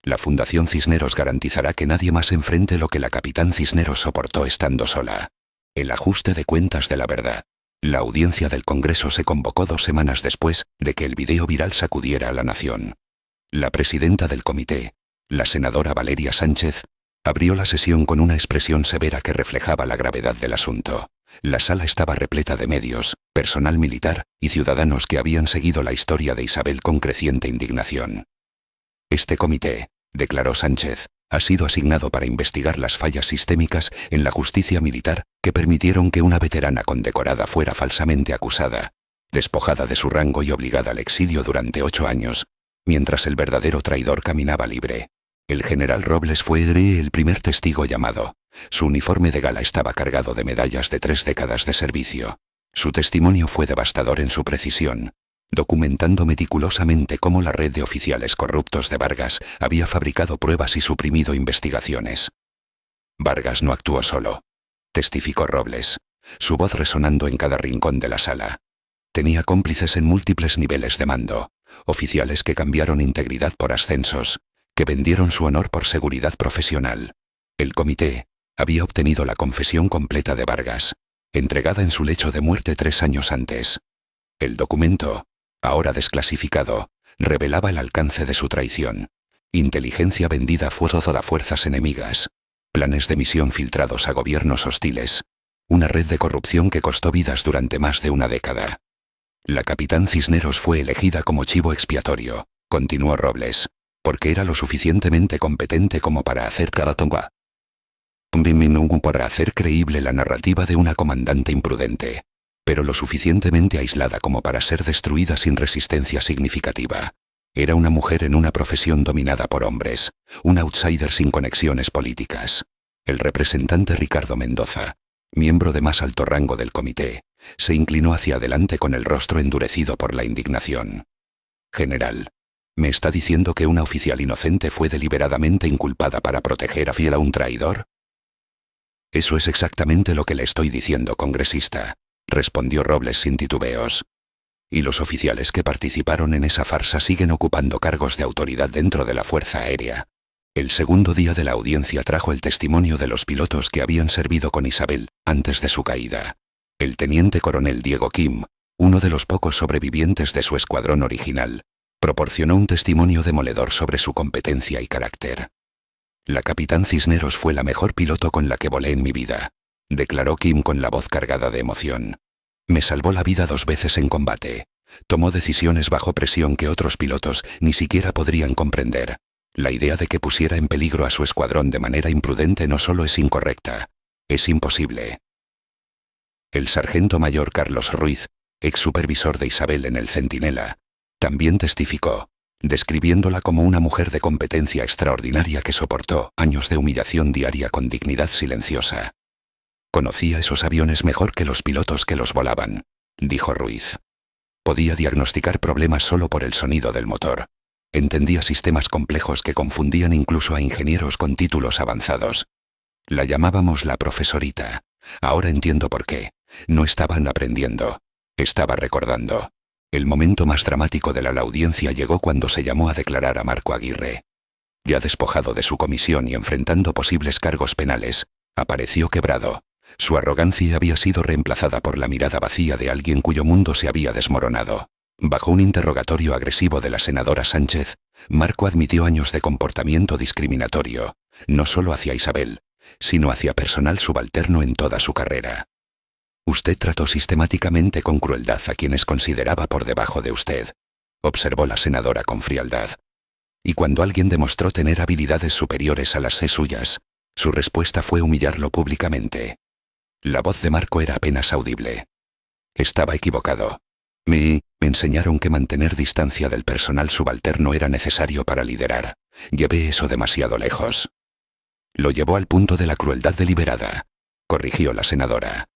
La Fundación Cisneros garantizará que nadie más enfrente lo que la capitán Cisneros soportó estando sola. El ajuste de cuentas de la verdad. La audiencia del Congreso se convocó 2 semanas después de que el video viral sacudiera a la nación. La presidenta del comité, la senadora Valeria Sánchez, abrió la sesión con una expresión severa que reflejaba la gravedad del asunto. La sala estaba repleta de medios, personal militar y ciudadanos que habían seguido la historia de Isabel con creciente indignación. Este comité, declaró Sánchez, ha sido asignado para investigar las fallas sistémicas en la justicia militar que permitieron que una veterana condecorada fuera falsamente acusada, despojada de su rango y obligada al exilio durante 8 años, mientras el verdadero traidor caminaba libre. El general Robles fue el primer testigo llamado. Su uniforme de gala estaba cargado de medallas de 3 décadas de servicio. Su testimonio fue devastador en su precisión, documentando meticulosamente cómo la red de oficiales corruptos de Vargas había fabricado pruebas y suprimido investigaciones. Vargas no actuó solo, testificó Robles, su voz resonando en cada rincón de la sala. Tenía cómplices en múltiples niveles de mando, oficiales que cambiaron integridad por ascensos, que vendieron su honor por seguridad profesional. El comité había obtenido la confesión completa de Vargas, entregada en su lecho de muerte 3 años antes. El documento, ahora desclasificado, revelaba el alcance de su traición. Inteligencia vendida a fuerzas enemigas, planes de misión filtrados a gobiernos hostiles, una red de corrupción que costó vidas durante más de una década. La capitán Cisneros fue elegida como chivo expiatorio, continuó Robles, porque era lo suficientemente competente como para hacer creíble la narrativa de una comandante imprudente, pero lo suficientemente aislada como para ser destruida sin resistencia significativa. Era una mujer en una profesión dominada por hombres, un outsider sin conexiones políticas. El representante Ricardo Mendoza, miembro de más alto rango del comité, se inclinó hacia adelante con el rostro endurecido por la indignación. General, ¿me está diciendo que una oficial inocente fue deliberadamente inculpada para proteger a un traidor? Eso es exactamente lo que le estoy diciendo, congresista, respondió Robles sin titubeos. y los oficiales que participaron en esa farsa siguen ocupando cargos de autoridad dentro de la Fuerza Aérea. El segundo día de la audiencia trajo el testimonio de los pilotos que habían servido con Isabel antes de su caída. El teniente coronel Diego Kim, uno de los pocos sobrevivientes de su escuadrón original, proporcionó un testimonio demoledor sobre su competencia y carácter. La capitán Cisneros fue la mejor piloto con la que volé en mi vida, declaró Kim con la voz cargada de emoción. Me salvó la vida 2 veces en combate. Tomó decisiones bajo presión que otros pilotos ni siquiera podrían comprender. La idea de que pusiera en peligro a su escuadrón de manera imprudente no solo es incorrecta, es imposible. El sargento mayor Carlos Ruiz, ex supervisor de Isabel en el Centinela, también testificó, describiéndola como una mujer de competencia extraordinaria que soportó años de humillación diaria con dignidad silenciosa. Conocía esos aviones mejor que los pilotos que los volaban, dijo Ruiz. Podía diagnosticar problemas solo por el sonido del motor. Entendía sistemas complejos que confundían incluso a ingenieros con títulos avanzados. La llamábamos la profesorita. Ahora entiendo por qué. No estaban aprendiendo. Estaba recordando. El momento más dramático de la audiencia llegó cuando se llamó a declarar a Marco Aguirre. Ya despojado de su comisión y enfrentando posibles cargos penales, apareció quebrado. Su arrogancia había sido reemplazada por la mirada vacía de alguien cuyo mundo se había desmoronado. Bajo un interrogatorio agresivo de la senadora Sánchez, Marco admitió años de comportamiento discriminatorio, no solo hacia Isabel, sino hacia personal subalterno en toda su carrera. Usted trató sistemáticamente con crueldad a quienes consideraba por debajo de usted, observó la senadora con frialdad. Y cuando alguien demostró tener habilidades superiores a las suyas, su respuesta fue humillarlo públicamente. La voz de Marco era apenas audible. Estaba equivocado. Me enseñaron que mantener distancia del personal subalterno era necesario para liderar. Llevé eso demasiado lejos. Lo llevó al punto de la crueldad deliberada, corrigió la senadora.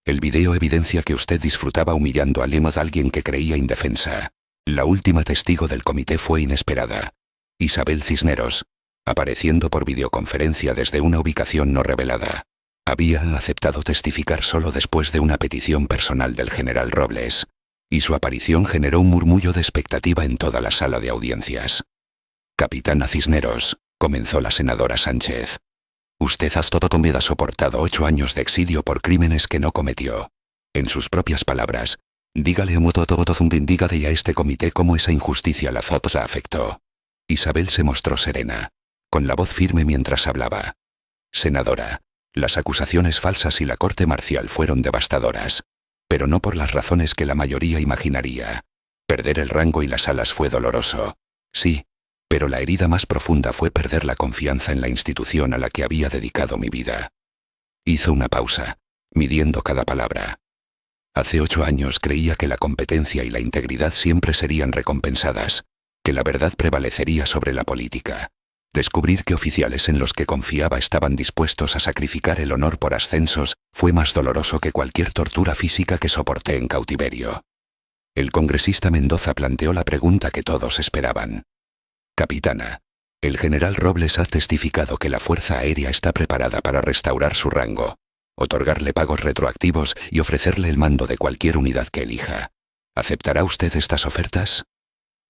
El video evidencia que usted disfrutaba humillando a alguien que creía indefensa. La última testigo del comité fue inesperada. Isabel Cisneros, apareciendo por videoconferencia desde una ubicación no revelada. Había aceptado testificar solo después de una petición personal del general Robles, y su aparición generó un murmullo de expectativa en toda la sala de audiencias. Capitana Cisneros, comenzó la senadora Sánchez. Usted ha soportado 8 años de exilio por crímenes que no cometió. En sus propias palabras, dígale a este comité cómo esa injusticia la afectó. Isabel se mostró serena, con la voz firme mientras hablaba. Senadora, las acusaciones falsas y la corte marcial fueron devastadoras, pero no por las razones que la mayoría imaginaría. Perder el rango y las alas fue doloroso. Sí, pero la herida más profunda fue perder la confianza en la institución a la que había dedicado mi vida. Hizo una pausa, midiendo cada palabra. Hace 8 años creía que la competencia y la integridad siempre serían recompensadas, que la verdad prevalecería sobre la política. Descubrir que oficiales en los que confiaba estaban dispuestos a sacrificar el honor por ascensos fue más doloroso que cualquier tortura física que soporté en cautiverio. El congresista Mendoza planteó la pregunta que todos esperaban. Capitana, el general Robles ha testificado que la Fuerza Aérea está preparada para restaurar su rango, otorgarle pagos retroactivos y ofrecerle el mando de cualquier unidad que elija. ¿Aceptará usted estas ofertas?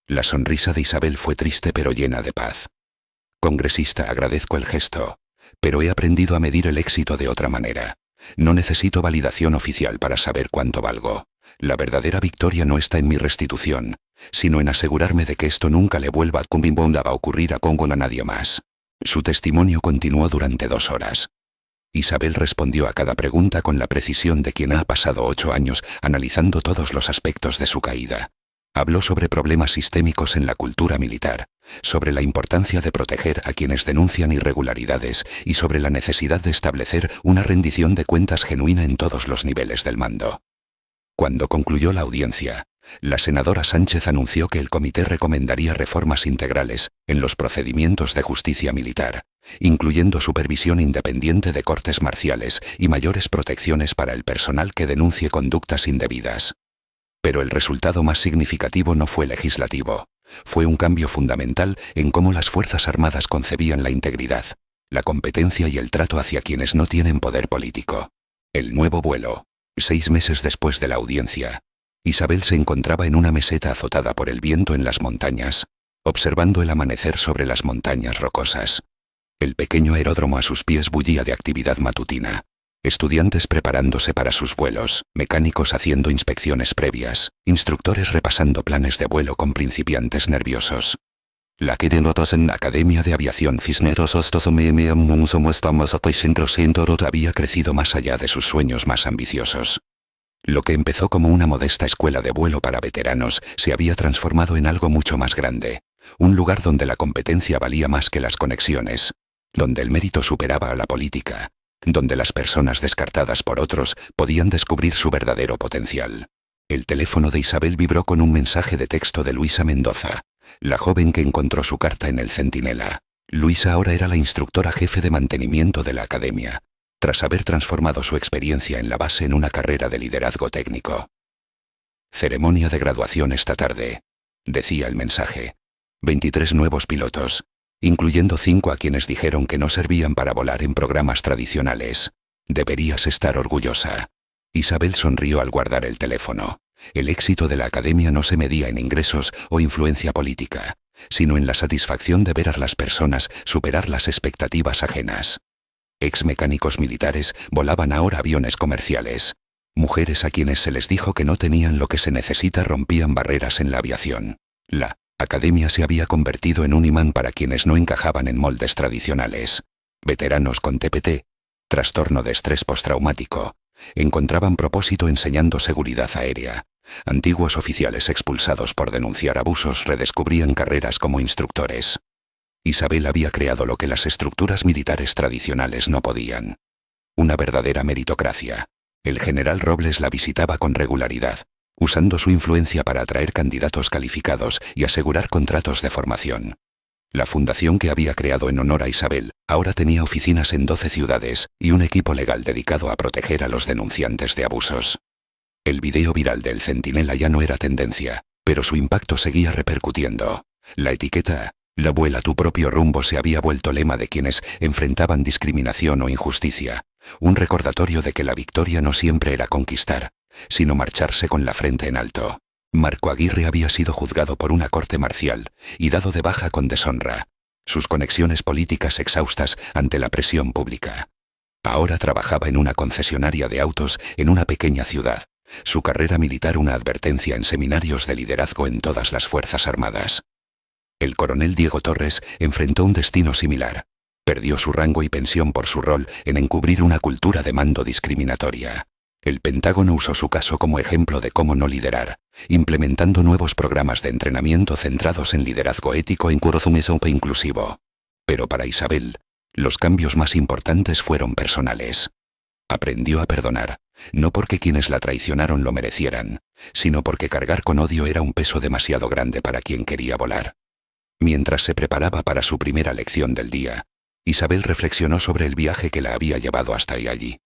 La sonrisa de Isabel fue triste pero llena de paz. Congresista, agradezco el gesto, pero he aprendido a medir el éxito de otra manera. No necesito validación oficial para saber cuánto valgo. La verdadera victoria no está en mi restitución, sino en asegurarme de que esto nunca le vuelva a ocurrir a nadie más. Su testimonio continuó durante 2 horas. Isabel respondió a cada pregunta con la precisión de quien ha pasado 8 años analizando todos los aspectos de su caída. Habló sobre problemas sistémicos en la cultura militar, sobre la importancia de proteger a quienes denuncian irregularidades y sobre la necesidad de establecer una rendición de cuentas genuina en todos los niveles del mando. Cuando concluyó la audiencia, la senadora Sánchez anunció que el comité recomendaría reformas integrales en los procedimientos de justicia militar, incluyendo supervisión independiente de cortes marciales y mayores protecciones para el personal que denuncie conductas indebidas. Pero el resultado más significativo no fue legislativo, fue un cambio fundamental en cómo las Fuerzas Armadas concebían la integridad, la competencia y el trato hacia quienes no tienen poder político. El nuevo vuelo. 6 meses después de la audiencia, Isabel se encontraba en una meseta azotada por el viento en las montañas, observando el amanecer sobre las montañas rocosas. El pequeño aeródromo a sus pies bullía de actividad matutina. Estudiantes preparándose para sus vuelos, mecánicos haciendo inspecciones previas, instructores repasando planes de vuelo con principiantes nerviosos. La que denotas en Academia de Aviación Cisneros había crecido más allá de sus sueños más ambiciosos. Lo que empezó como una modesta escuela de vuelo para veteranos se había transformado en algo mucho más grande, un lugar donde la competencia valía más que las conexiones, donde el mérito superaba a la política, donde las personas descartadas por otros podían descubrir su verdadero potencial. El teléfono de Isabel vibró con un mensaje de texto de Luisa Mendoza, la joven que encontró su carta en el Centinela. Luisa ahora era la instructora jefe de mantenimiento de la academia, tras haber transformado su experiencia en la base en una carrera de liderazgo técnico. Ceremonia de graduación esta tarde, decía el mensaje. 23 nuevos pilotos, incluyendo 5 a quienes dijeron que no servían para volar en programas tradicionales. Deberías estar orgullosa. Isabel sonrió al guardar el teléfono. El éxito de la academia no se medía en ingresos o influencia política, sino en la satisfacción de ver a las personas superar las expectativas ajenas. Ex mecánicos militares volaban ahora aviones comerciales. Mujeres a quienes se les dijo que no tenían lo que se necesita rompían barreras en la aviación. La academia se había convertido en un imán para quienes no encajaban en moldes tradicionales. Veteranos con TPT, trastorno de estrés postraumático, encontraban propósito enseñando seguridad aérea. Antiguos oficiales expulsados por denunciar abusos redescubrían carreras como instructores. Isabel había creado lo que las estructuras militares tradicionales no podían. Una verdadera meritocracia. El general Robles la visitaba con regularidad, usando su influencia para atraer candidatos calificados y asegurar contratos de formación. La fundación que había creado en honor a Isabel ahora tenía oficinas en 12 ciudades y un equipo legal dedicado a proteger a los denunciantes de abusos. El video viral del Centinela ya no era tendencia, pero su impacto seguía repercutiendo. La etiqueta «La vuela tu propio rumbo» se había vuelto lema de quienes enfrentaban discriminación o injusticia, un recordatorio de que la victoria no siempre era conquistar, sino marcharse con la frente en alto. Marco Aguirre había sido juzgado por una corte marcial y dado de baja con deshonra, sus conexiones políticas exhaustas ante la presión pública. Ahora trabajaba en una concesionaria de autos en una pequeña ciudad, su carrera militar una advertencia en seminarios de liderazgo en todas las Fuerzas Armadas. El coronel Diego Torres enfrentó un destino similar. Perdió su rango y pensión por su rol en encubrir una cultura de mando discriminatoria. El Pentágono usó su caso como ejemplo de cómo no liderar, implementando nuevos programas de entrenamiento centrados en liderazgo ético e inclusivo. Pero para Isabel, los cambios más importantes fueron personales. Aprendió a perdonar, no porque quienes la traicionaron lo merecieran, sino porque cargar con odio era un peso demasiado grande para quien quería volar. Mientras se preparaba para su primera lección del día, Isabel reflexionó sobre el viaje que la había llevado hasta allí.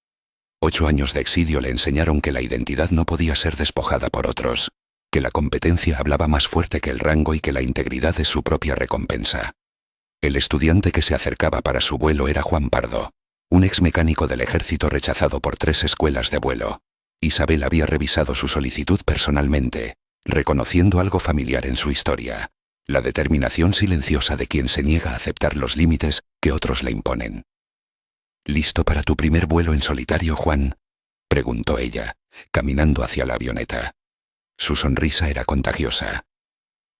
8 años de exilio le enseñaron que la identidad no podía ser despojada por otros, que la competencia hablaba más fuerte que el rango y que la integridad es su propia recompensa. El estudiante que se acercaba para su vuelo era Juan Pardo, un ex mecánico del ejército rechazado por 3 escuelas de vuelo. Isabel había revisado su solicitud personalmente, reconociendo algo familiar en su historia: la determinación silenciosa de quien se niega a aceptar los límites que otros le imponen. ¿Listo para tu primer vuelo en solitario, Juan?, preguntó ella, caminando hacia la avioneta. Su sonrisa era contagiosa.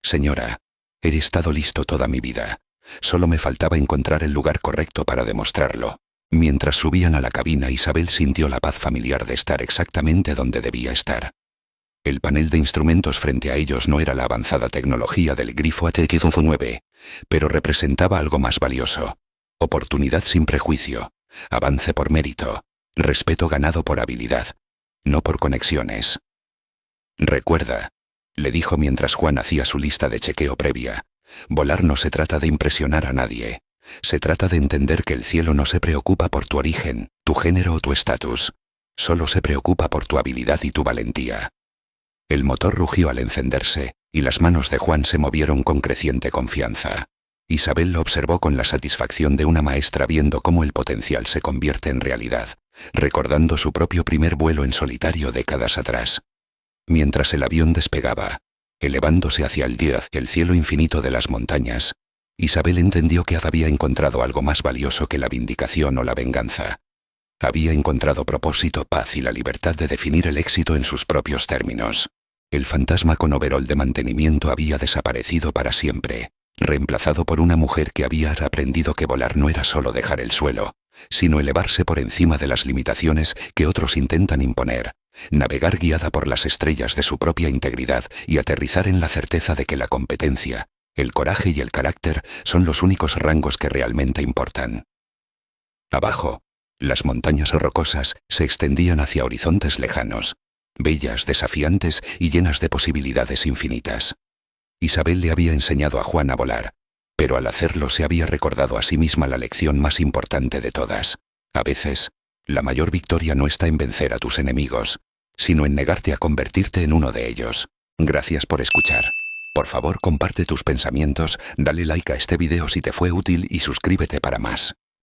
Señora, he estado listo toda mi vida. Solo me faltaba encontrar el lugar correcto para demostrarlo. Mientras subían a la cabina, Isabel sintió la paz familiar de estar exactamente donde debía estar. El panel de instrumentos frente a ellos no era la avanzada tecnología del grifo ATX-9, pero representaba algo más valioso: oportunidad sin prejuicio, avance por mérito, respeto ganado por habilidad, no por conexiones. Recuerda, le dijo mientras Juan hacía su lista de chequeo previa, volar no se trata de impresionar a nadie, se trata de entender que el cielo no se preocupa por tu origen, tu género o tu estatus, solo se preocupa por tu habilidad y tu valentía. El motor rugió al encenderse, y las manos de Juan se movieron con creciente confianza. Isabel lo observó con la satisfacción de una maestra viendo cómo el potencial se convierte en realidad, recordando su propio primer vuelo en solitario décadas atrás. Mientras el avión despegaba, elevándose hacia el cielo infinito de las montañas, Isabel entendió que había encontrado algo más valioso que la vindicación o la venganza. Había encontrado propósito, paz y la libertad de definir el éxito en sus propios términos. El fantasma con overol de mantenimiento había desaparecido para siempre, reemplazado por una mujer que había aprendido que volar no era solo dejar el suelo, sino elevarse por encima de las limitaciones que otros intentan imponer, navegar guiada por las estrellas de su propia integridad y aterrizar en la certeza de que la competencia, el coraje y el carácter son los únicos rangos que realmente importan. Abajo, las montañas rocosas se extendían hacia horizontes lejanos, bellas, desafiantes y llenas de posibilidades infinitas. Isabel le había enseñado a Juan a volar, pero al hacerlo se había recordado a sí misma la lección más importante de todas. A veces, la mayor victoria no está en vencer a tus enemigos, sino en negarte a convertirte en uno de ellos. Gracias por escuchar. Por favor, comparte tus pensamientos, dale like a este video si te fue útil y suscríbete para más.